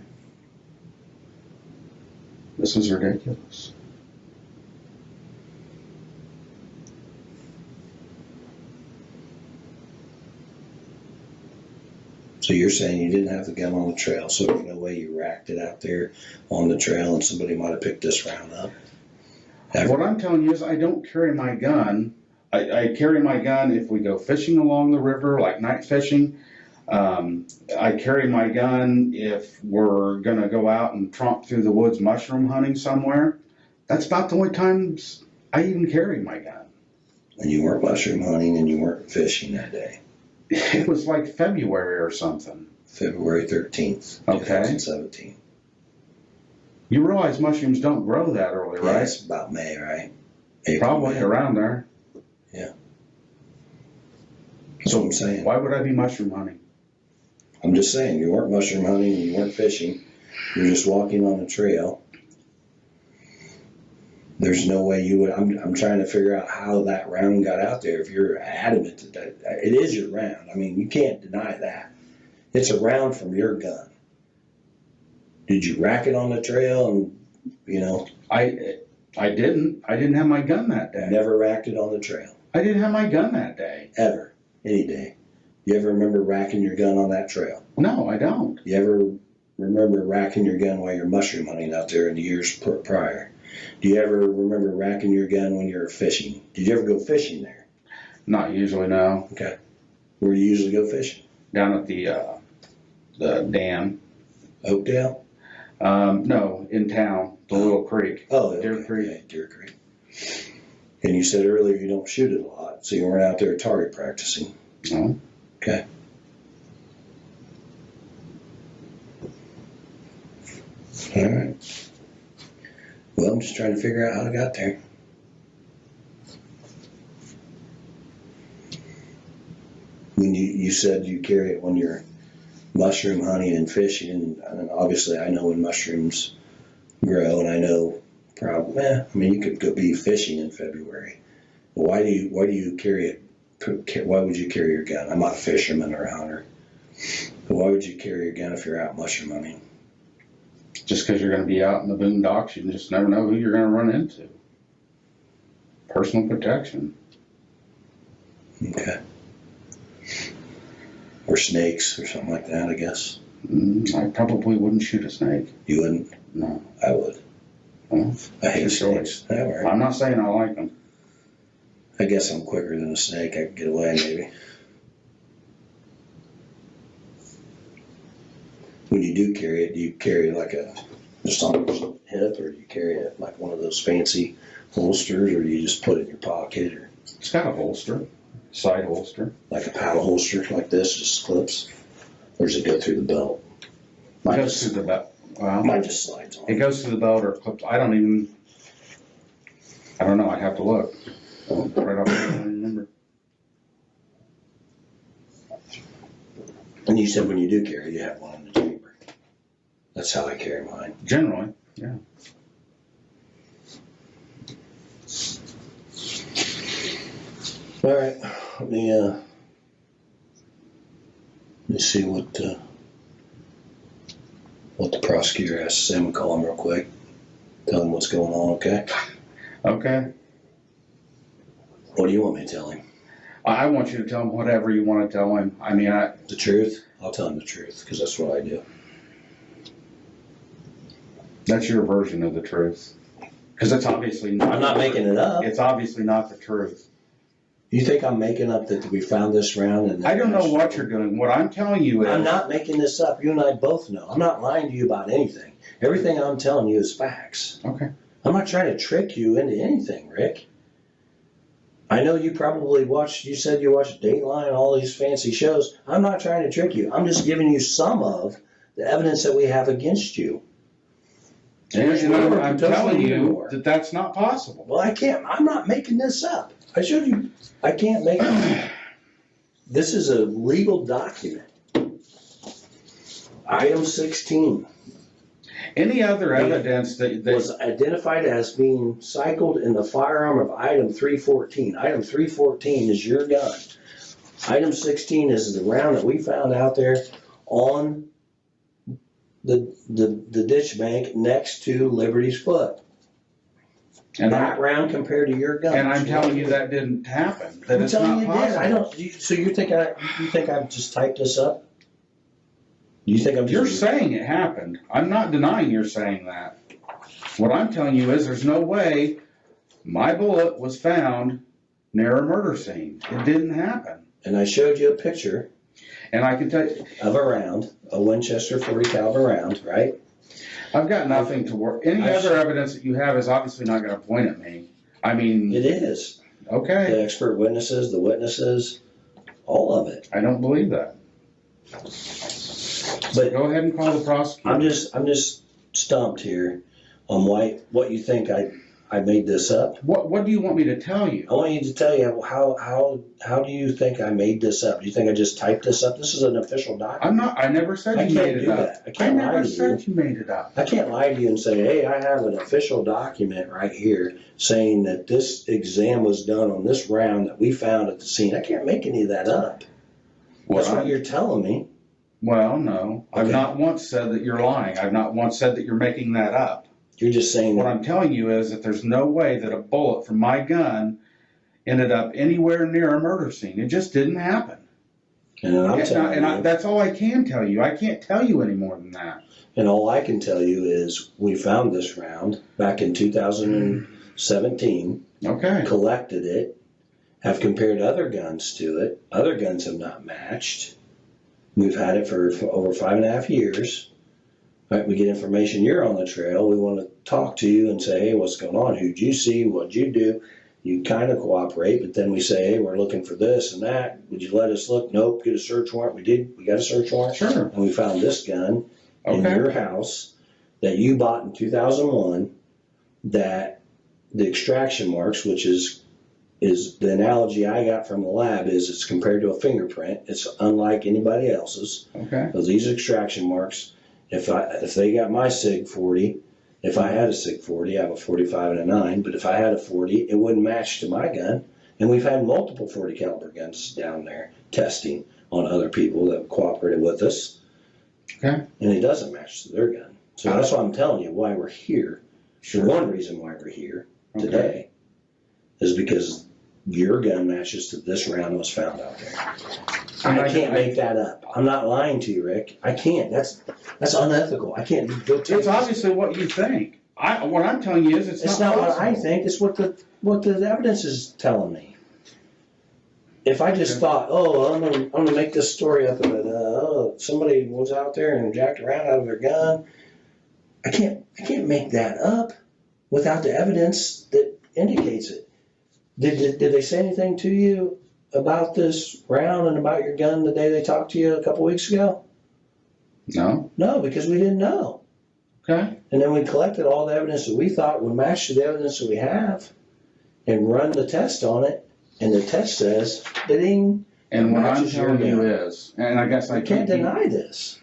[SPEAKER 2] This is ridiculous.
[SPEAKER 1] So you're saying you didn't have the gun on the trail, so there's no way you racked it out there on the trail and somebody might have picked this round up?
[SPEAKER 2] What I'm telling you is I don't carry my gun. I carry my gun if we go fishing along the river, like night fishing. I carry my gun if we're going to go out and tromp through the woods mushroom hunting somewhere. That's about the only times I even carry my gun.
[SPEAKER 1] And you weren't mushroom hunting and you weren't fishing that day.
[SPEAKER 2] It was like February or something.
[SPEAKER 1] February 13th,
[SPEAKER 2] Okay.
[SPEAKER 1] 2017.
[SPEAKER 2] You realize mushrooms don't grow that early,
[SPEAKER 1] Yeah,
[SPEAKER 2] right?
[SPEAKER 1] it's about May, right? April,
[SPEAKER 2] Probably
[SPEAKER 1] May.
[SPEAKER 2] around there.
[SPEAKER 1] That's what I'm saying.
[SPEAKER 2] Why would I be mushroom hunting?
[SPEAKER 1] I'm just saying, you weren't mushroom hunting and you weren't fishing. You're just walking on the trail. There's no way you would. I'm trying to figure out how that round got out there. If you're adamant that it is your round, I mean, you can't deny that. It's a round from your gun. Did you rack it on the trail? And
[SPEAKER 2] I didn't. I didn't have my gun that day.
[SPEAKER 1] never racked it on the trail
[SPEAKER 2] I didn't have my gun that day.
[SPEAKER 1] ever, any day. You ever remember racking your gun on that trail?
[SPEAKER 2] No, I don't.
[SPEAKER 1] You ever remember racking your gun while you're mushroom hunting out there in the years prior? Do you ever remember racking your gun when you were fishing? Did you ever go fishing there?
[SPEAKER 2] Not usually, no.
[SPEAKER 1] Okay. Where do you usually go fishing?
[SPEAKER 2] Down at the dam.
[SPEAKER 1] Oakdale?
[SPEAKER 2] No, in town, the little creek.
[SPEAKER 1] Oh,
[SPEAKER 2] Deer
[SPEAKER 1] okay.
[SPEAKER 2] Creek.
[SPEAKER 1] Yeah, Deer Creek. And you said earlier you don't shoot it a lot, so you weren't out there target practicing.
[SPEAKER 2] No.
[SPEAKER 1] Okay. All right. Well, I'm just trying to figure out how I got there. When you said you carry it when you're mushroom hunting and fishing, and obviously I know when mushrooms grow, and I know probably, I mean, you could go be fishing in February. Why do you carry it? Why would you carry your gun? I'm not a fisherman or a hunter. But why would you carry your gun if you're out mushroom hunting?
[SPEAKER 2] Just because you're going to be out in the boondocks, you just never know who you're going to run into. Personal protection.
[SPEAKER 1] Okay. Or snakes or something like that, I guess.
[SPEAKER 2] I probably wouldn't shoot a snake.
[SPEAKER 1] You wouldn't?
[SPEAKER 2] No.
[SPEAKER 1] I would.
[SPEAKER 2] Well,
[SPEAKER 1] I hate snakes. All right.
[SPEAKER 2] I'm not saying I like them.
[SPEAKER 1] I guess I'm quicker than a snake. I could get away maybe. When you do carry it, do you carry it like just on your hip, or do you carry it like one of those fancy holsters, or do you just put it in your pocket, or
[SPEAKER 2] It's got a holster, side holster.
[SPEAKER 1] like a paddle holster like this, just clips, or does it go through the belt?
[SPEAKER 2] It goes through the belt. Well,
[SPEAKER 1] Mine just slides on.
[SPEAKER 2] it goes through the belt or clips. I don't know. I'd have to look. Right off, I don't remember.
[SPEAKER 1] And you said when you do carry, you have one in the chamber. That's how I carry mine.
[SPEAKER 2] Generally, yeah.
[SPEAKER 1] All right, let me see what the prosecutor has to say. I'm gonna call him real quick. Tell him what's going on, okay?
[SPEAKER 2] Okay.
[SPEAKER 1] What do you want me to tell him?
[SPEAKER 2] I want you to tell him whatever you want to tell him. I mean,
[SPEAKER 1] The truth? I'll tell him the truth, because that's what I do.
[SPEAKER 2] that's your version of the truth. Because it's obviously not.
[SPEAKER 1] I'm not making it up.
[SPEAKER 2] It's obviously not the truth.
[SPEAKER 1] You think I'm making up that we found this round? And
[SPEAKER 2] I don't know what you're doing. What I'm telling you is.
[SPEAKER 1] I'm not making this up. You and I both know. I'm not lying to you about anything. Everything I'm telling you is facts.
[SPEAKER 2] Okay.
[SPEAKER 1] I'm not trying to trick you into anything, Rick. I know you probably you said you watched Dateline, all these fancy shows. I'm not trying to trick you. I'm just giving you some of the evidence that we have against you.
[SPEAKER 2] And you know, I'm telling you
[SPEAKER 1] more.
[SPEAKER 2] that that's not possible.
[SPEAKER 1] Well, I'm not making this up. I showed you. I can't make it. This is a legal document. Item 16.
[SPEAKER 2] Any other evidence that
[SPEAKER 1] was identified as being cycled in the firearm of item 314. Item 314 is your gun. Item 16 is the round that we found out there on the ditch bank next to Liberty's Foot.
[SPEAKER 2] and
[SPEAKER 1] That round compared to your gun.
[SPEAKER 2] and I'm telling you that didn't happen. That
[SPEAKER 1] I'm
[SPEAKER 2] it's
[SPEAKER 1] telling
[SPEAKER 2] not
[SPEAKER 1] you
[SPEAKER 2] possible.
[SPEAKER 1] this. I don't. So you think I've just typed this up? You think I'm just?
[SPEAKER 2] You're saying it happened. I'm not denying you're saying that. What I'm telling you is there's no way my bullet was found near a murder scene. It didn't happen.
[SPEAKER 1] And I showed you a picture
[SPEAKER 2] And I can tell you,
[SPEAKER 1] of a round, a Winchester .40 caliber round, right?
[SPEAKER 2] I've got nothing to work. Any other evidence that you have is obviously not going to point at me. I mean,
[SPEAKER 1] It is.
[SPEAKER 2] okay,
[SPEAKER 1] The expert witnesses, the witnesses, all of it.
[SPEAKER 2] I don't believe that.
[SPEAKER 1] But
[SPEAKER 2] Go ahead and call the prosecutor.
[SPEAKER 1] I'm just stumped here on what you think I made this up.
[SPEAKER 2] What do you want me to tell you?
[SPEAKER 1] I want you to tell you how do you think I made this up? Do you think I just typed this up? This is an official document.
[SPEAKER 2] I never said
[SPEAKER 1] I
[SPEAKER 2] you
[SPEAKER 1] can't
[SPEAKER 2] made it
[SPEAKER 1] do
[SPEAKER 2] up.
[SPEAKER 1] that. I
[SPEAKER 2] I
[SPEAKER 1] can't lie
[SPEAKER 2] never
[SPEAKER 1] to you.
[SPEAKER 2] said you made it up.
[SPEAKER 1] I can't lie to you and say, hey, I have an official document right here saying that this exam was done on this round that we found at the scene. I can't make any of that up. That's what you're telling me.
[SPEAKER 2] Well, no. I've
[SPEAKER 1] Okay.
[SPEAKER 2] not once said that you're lying. I've not once said that you're making that up.
[SPEAKER 1] You're just saying
[SPEAKER 2] What
[SPEAKER 1] that.
[SPEAKER 2] I'm telling you is that there's no way that a bullet from my gun ended up anywhere near a murder scene. It just didn't happen.
[SPEAKER 1] And I'm telling you.
[SPEAKER 2] That's all I can tell you. I can't tell you any more than that.
[SPEAKER 1] And all I can tell you is we found this round back in 2017,
[SPEAKER 2] Okay.
[SPEAKER 1] collected it, have compared other guns to it. Other guns have not matched. We've had it for over 5.5 years. Right, we get information, you're on the trail. We want to talk to you and say, hey, what's going on? Who'd you see? What'd you do? You kind of cooperate, but then we say, hey, we're looking for this and that. Would you let us look? Nope, get a search warrant. We did. We got a search warrant.
[SPEAKER 2] Sure.
[SPEAKER 1] And we found this gun in
[SPEAKER 2] Okay.
[SPEAKER 1] your house. that you bought in 2001, that the extraction marks, which is the analogy I got from the lab, is it's compared to a fingerprint. It's unlike anybody else's.
[SPEAKER 2] Okay.
[SPEAKER 1] Because these extraction marks, if they got my SIG 40, if I had a SIG 40, I have a 45 and a 9, but if I had a 40, it wouldn't match to my gun. And we've had multiple 40 caliber guns down there testing on other people that cooperated with us.
[SPEAKER 2] Okay.
[SPEAKER 1] And it doesn't match to their gun. So that's why I'm telling you why we're here.
[SPEAKER 2] Sure.
[SPEAKER 1] One reason why we're here today is because your gun matches to this round that was found out there. I can't make that up. I'm not lying to you, Rick. I can't. That's unethical. I can't go to
[SPEAKER 2] It's obviously what you think. What I'm telling you is
[SPEAKER 1] it's not what I think. It's what the evidence is telling me. If I just thought, I'm gonna make this story up of it. Somebody was out there and jacked around out of their gun. I can't make that up without the evidence that indicates it. Did they say anything to you about this round and about your gun the day they talked to you a couple weeks ago?
[SPEAKER 2] No.
[SPEAKER 1] No, because we didn't know.
[SPEAKER 2] Okay.
[SPEAKER 1] And then we collected all the evidence that we thought would match to the evidence that we have and run the test on it. And the test says, ding.
[SPEAKER 2] And what I'm
[SPEAKER 1] matches your
[SPEAKER 2] telling you
[SPEAKER 1] gun.
[SPEAKER 2] is, and I guess I
[SPEAKER 1] can't deny this.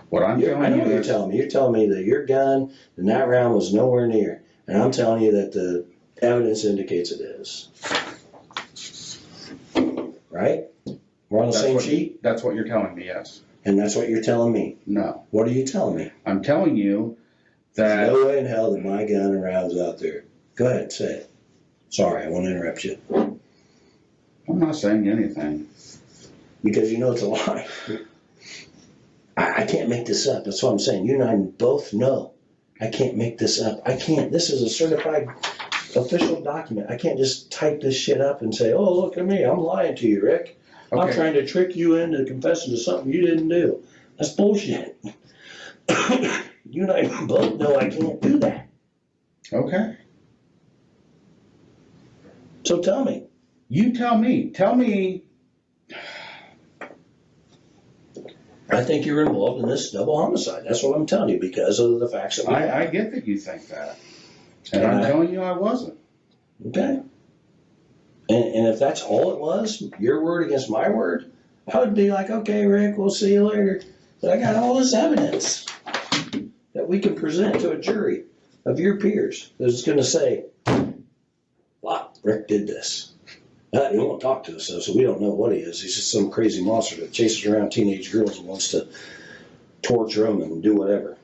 [SPEAKER 2] What I'm
[SPEAKER 1] I
[SPEAKER 2] telling
[SPEAKER 1] know
[SPEAKER 2] you
[SPEAKER 1] what you're
[SPEAKER 2] is,
[SPEAKER 1] telling me. You're telling me that your gun and that round was nowhere near. And I'm telling you that the evidence indicates it is. Right? We're on the same sheet?
[SPEAKER 2] That's what you're telling me, yes.
[SPEAKER 1] And that's what you're telling me.
[SPEAKER 2] No.
[SPEAKER 1] What are you telling me?
[SPEAKER 2] I'm telling you that.
[SPEAKER 1] There's no way in hell that my gun and rounds out there. Go ahead, say it. Sorry, I won't interrupt you.
[SPEAKER 2] I'm not saying anything.
[SPEAKER 1] Because you know it's a lie. I can't make this up. That's what I'm saying. You and I both know. I can't make this up. I can't. This is a certified official document. I can't just type this shit up and say, oh, look at me. I'm lying to you, Rick.
[SPEAKER 2] Okay.
[SPEAKER 1] I'm trying to trick you into confessing to something you didn't do. That's bullshit. You and I both know I can't do that.
[SPEAKER 2] Okay.
[SPEAKER 1] So tell me.
[SPEAKER 2] You tell me. Tell me.
[SPEAKER 1] I think you're involved in this double homicide. That's what I'm telling you because of the facts that we have.
[SPEAKER 2] I get that you think that. And I'm telling you I wasn't.
[SPEAKER 1] Okay. And if that's all it was, your word against my word, I would be like, okay, Rick, we'll see you later. But I got all this evidence that we can present to a jury of your peers that's going to say, wow, Rick did this. He won't talk to us, though, so we don't know what he is. He's just some crazy monster that chases around teenage girls and wants to torture them and do whatever.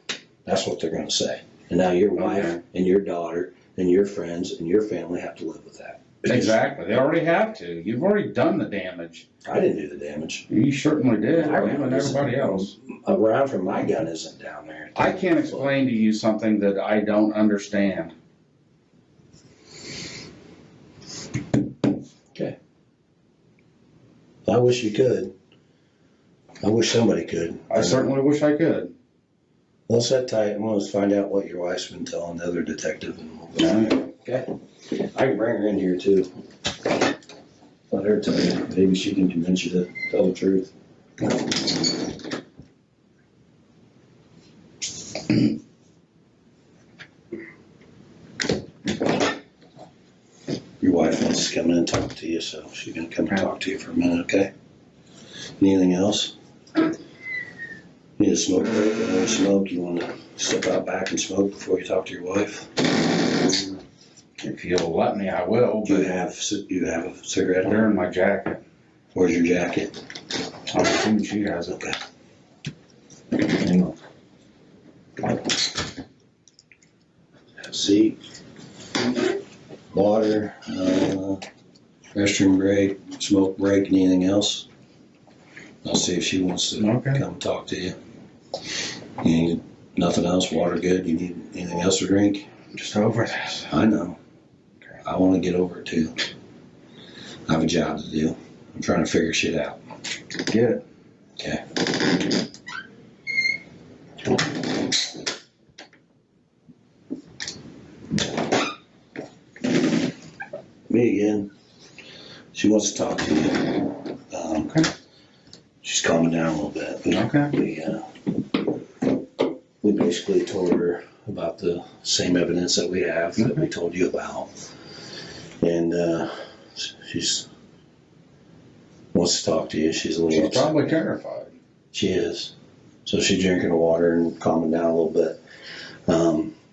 [SPEAKER 1] That's what they're going to say. And now your wife and your daughter and your friends and your family have to live with that.
[SPEAKER 2] Exactly. They already have to. You've already done the damage.
[SPEAKER 1] I didn't do the damage.
[SPEAKER 2] You certainly did.
[SPEAKER 1] I
[SPEAKER 2] You and everybody else.
[SPEAKER 1] A round from my gun isn't down there.
[SPEAKER 2] I can't explain to you something that I don't understand.
[SPEAKER 1] Okay. I wish you could. I wish somebody could.
[SPEAKER 2] I certainly wish I could.
[SPEAKER 1] Well, sit tight. I'm going to find out what your wife's been telling the other detective. And we'll go from there. Okay? I can bring her in here, too. Let her tell you. Maybe she can convince you to tell the truth. Your wife wants to come in and talk to you, so she's going to come and talk to you for a minute, okay? Anything else? Need a smoke break? You want to smoke? You want to step out back and smoke before you talk to your wife?
[SPEAKER 2] If you'll let me, I will.
[SPEAKER 1] Do
[SPEAKER 2] But
[SPEAKER 1] you have a cigarette?
[SPEAKER 2] they're in my jacket.
[SPEAKER 1] Where's your jacket?
[SPEAKER 2] I'm assuming she has it.
[SPEAKER 1] Okay. Hang on. Have a seat. Water, restroom break, smoke break, anything else? I'll see if she wants to come talk to you. You need nothing else? Water good? You need anything else to drink?
[SPEAKER 2] Just over this.
[SPEAKER 1] I know. I want to get over it too. I have a job to do. I'm trying to figure shit out.
[SPEAKER 2] Get it.
[SPEAKER 1] Okay. Me again. She wants to talk to you. She's calming down a little bit.
[SPEAKER 2] Okay.
[SPEAKER 1] We basically told her about the same evidence that we have that we told you about. And she's wants to talk to you. She's a little
[SPEAKER 2] She's probably terrified.
[SPEAKER 1] She is. So she's drinking the water and calming down a little bit.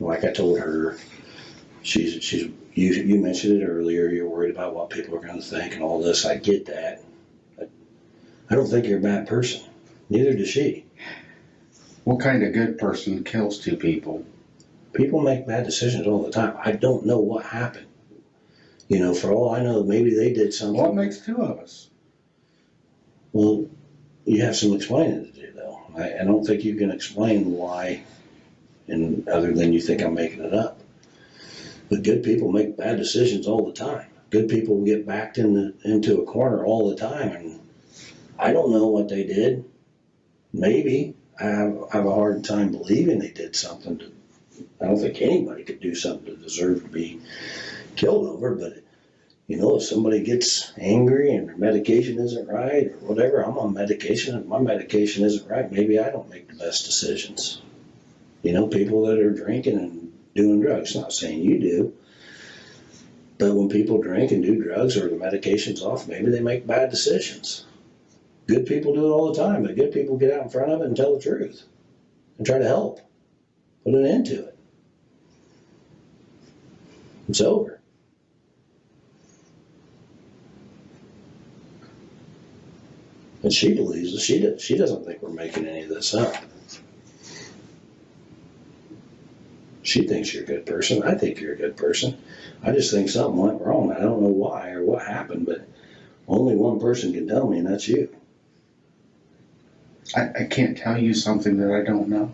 [SPEAKER 1] Like I told her, you mentioned it earlier, you're worried about what people are going to think and all this. I get that. I don't think you're a bad person. Neither does she.
[SPEAKER 2] What kind of good person kills two people?
[SPEAKER 1] People make bad decisions all the time. I don't know what happened. You know, for all I know, maybe they did something.
[SPEAKER 2] What makes two of us?
[SPEAKER 1] Well, you have some explaining to do, though. I don't think you can explain why, and other than you think I'm making it up. But good people make bad decisions all the time. Good people get backed into a corner all the time, and I don't know what they did. Maybe. I have a hard time believing they did something. I don't think anybody could do something to deserve to be killed over, but you know, if somebody gets angry and their medication isn't right or whatever, I'm on medication. If my medication isn't right, maybe I don't make the best decisions. You know, people that are drinking and doing drugs, not saying you do, but when people drink and do drugs or the medication's off, maybe they make bad decisions. Good people do it all the time, but good people get out in front of it and tell the truth and try to help, put an end to it. It's over. And she believes that she doesn't think we're making any of this up. She thinks you're a good person. I think you're a good person. I just think something went wrong. I don't know why or what happened, but only one person can tell me, and that's you.
[SPEAKER 2] I can't tell you something that I don't know.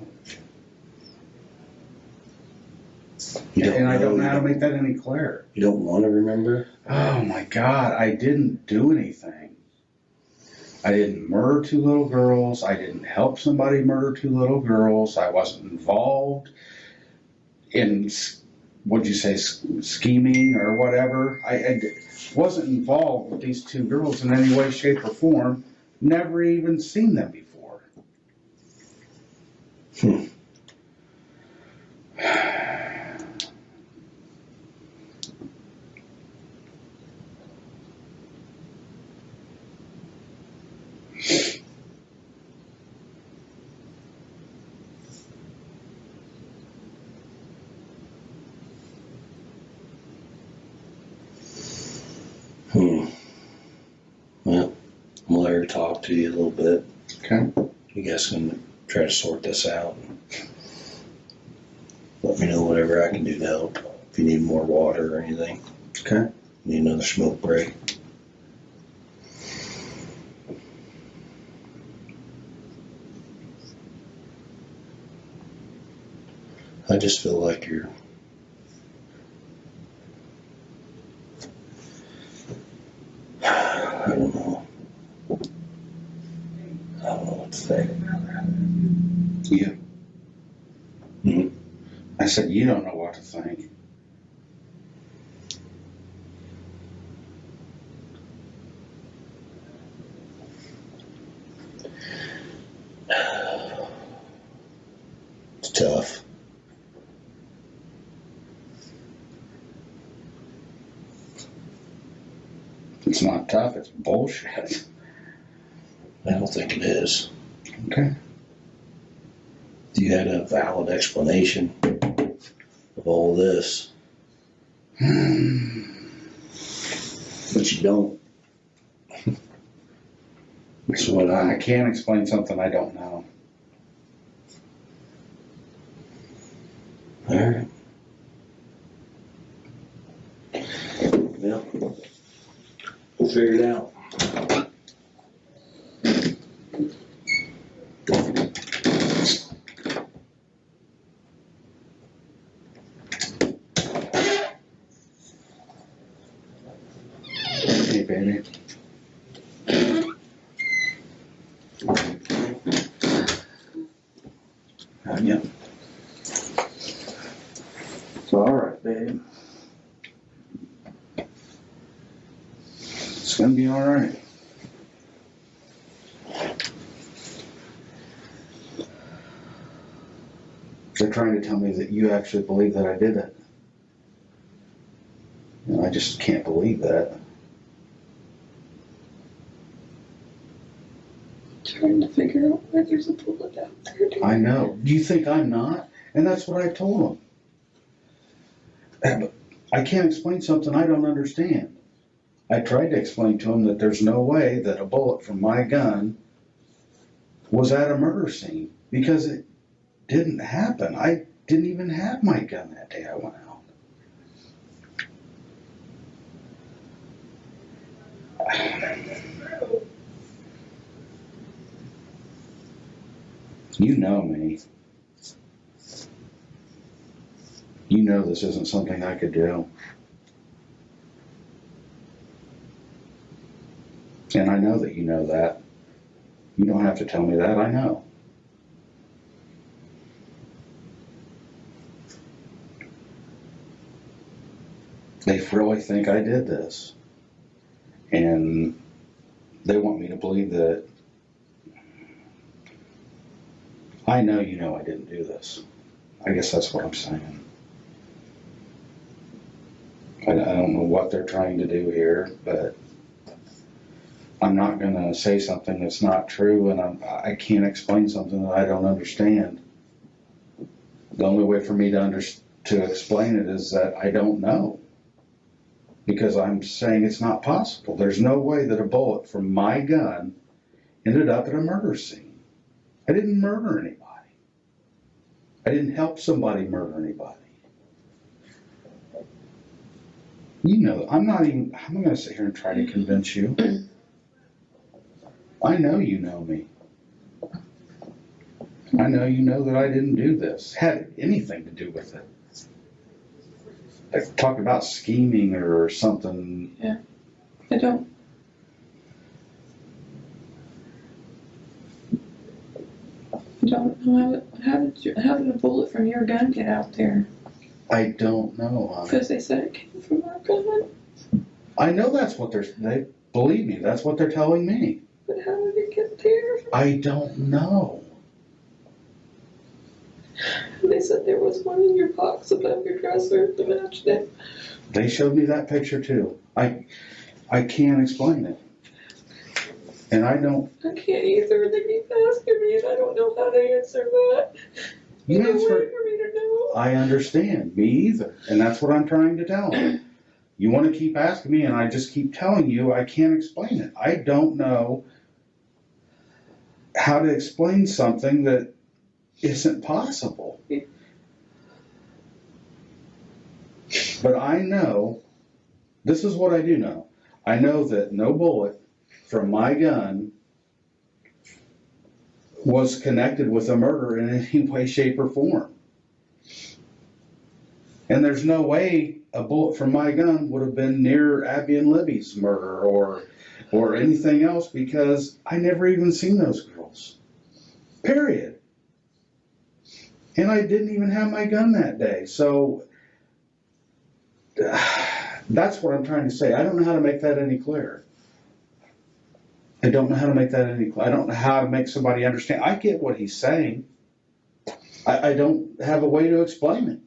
[SPEAKER 2] And I don't know how to make that any clearer.
[SPEAKER 1] You don't want to remember?
[SPEAKER 2] Oh my God, I didn't do anything. I didn't murder two little girls. I didn't help somebody murder two little girls. I wasn't involved in, what'd you say, scheming or whatever. I wasn't involved with these two girls in any way, shape, or form. Never even seen them before.
[SPEAKER 1] Well, I'm gonna let her talk to you a little bit.
[SPEAKER 2] Okay.
[SPEAKER 1] You guys can try to sort this out. Let me know whatever I can do to help. If you need more water or anything.
[SPEAKER 2] Okay.
[SPEAKER 1] Need another smoke break. I just feel like you're I don't know. I don't know what to say.
[SPEAKER 2] You.
[SPEAKER 1] Mm-hmm.
[SPEAKER 2] I said, you don't know what to think.
[SPEAKER 1] It's tough.
[SPEAKER 2] It's not tough, it's bullshit.
[SPEAKER 1] I don't think it is.
[SPEAKER 2] Okay.
[SPEAKER 1] If you had a valid explanation of all this, but you don't.
[SPEAKER 2] That's what I can't explain something I don't know.
[SPEAKER 1] All right. Well, we'll figure it out.
[SPEAKER 2] Hey, baby. Yeah. It's all right, babe. It's gonna be all right. They're trying to tell me that you actually believe that I did it. And I just can't believe that.
[SPEAKER 4] Trying to figure out why there's a bullet out there.
[SPEAKER 2] I know. Do you think I'm not? And that's what I told them. I can't explain something I don't understand. I tried to explain to them that there's no way that a bullet from my gun was at a murder scene because it didn't happen. I didn't even have my gun that day I went out. You know me. You know this isn't something I could do. And I know that you know that. You don't have to tell me that, I know. They really think I did this. And they want me to believe that I know you know I didn't do this. I guess that's what I'm saying. I don't know what they're trying to do here, but I'm not going to say something that's not true, and I can't explain something that I don't understand. The only way for me to explain it is that I don't know, because I'm saying it's not possible. There's no way that a bullet from my gun ended up at a murder scene. I didn't murder anybody. I didn't help somebody murder anybody. You know, I'm not going to sit here and try to convince you. I know you know me. I know you know that I didn't do this, had anything to do with it. Like, talk about scheming or something.
[SPEAKER 4] Yeah, I don't. I don't know how did a bullet from your gun get out there?
[SPEAKER 2] I don't know, honey.
[SPEAKER 4] Because they said it came from our gun.
[SPEAKER 2] I know that's what they believe me, that's what they're telling me.
[SPEAKER 4] But how did it get there?
[SPEAKER 2] I don't know.
[SPEAKER 4] They said there was one in your box above your dresser that matched it.
[SPEAKER 2] They showed me that picture too. I can't explain it. And I don't.
[SPEAKER 4] I can't either. They keep asking me and I don't know how to answer that.
[SPEAKER 2] You
[SPEAKER 4] There's no
[SPEAKER 2] answer.
[SPEAKER 4] way for me to know.
[SPEAKER 2] I understand. Me either. And that's what I'm trying to tell them. You want to keep asking me, and I just keep telling you I can't explain it. I don't know how to explain something that isn't possible. But I know, this is what I do know. I know that no bullet from my gun was connected with a murder in any way, shape, or form. And there's no way a bullet from my gun would have been near Abby and Libby's murder or anything else, because I never even seen those girls. Period. And I didn't even have my gun that day. So that's what I'm trying to say. I don't know how to make that any clearer. I don't know how to make that any clearer. I don't know how to make somebody understand. I get what he's saying. I don't have a way to explain it.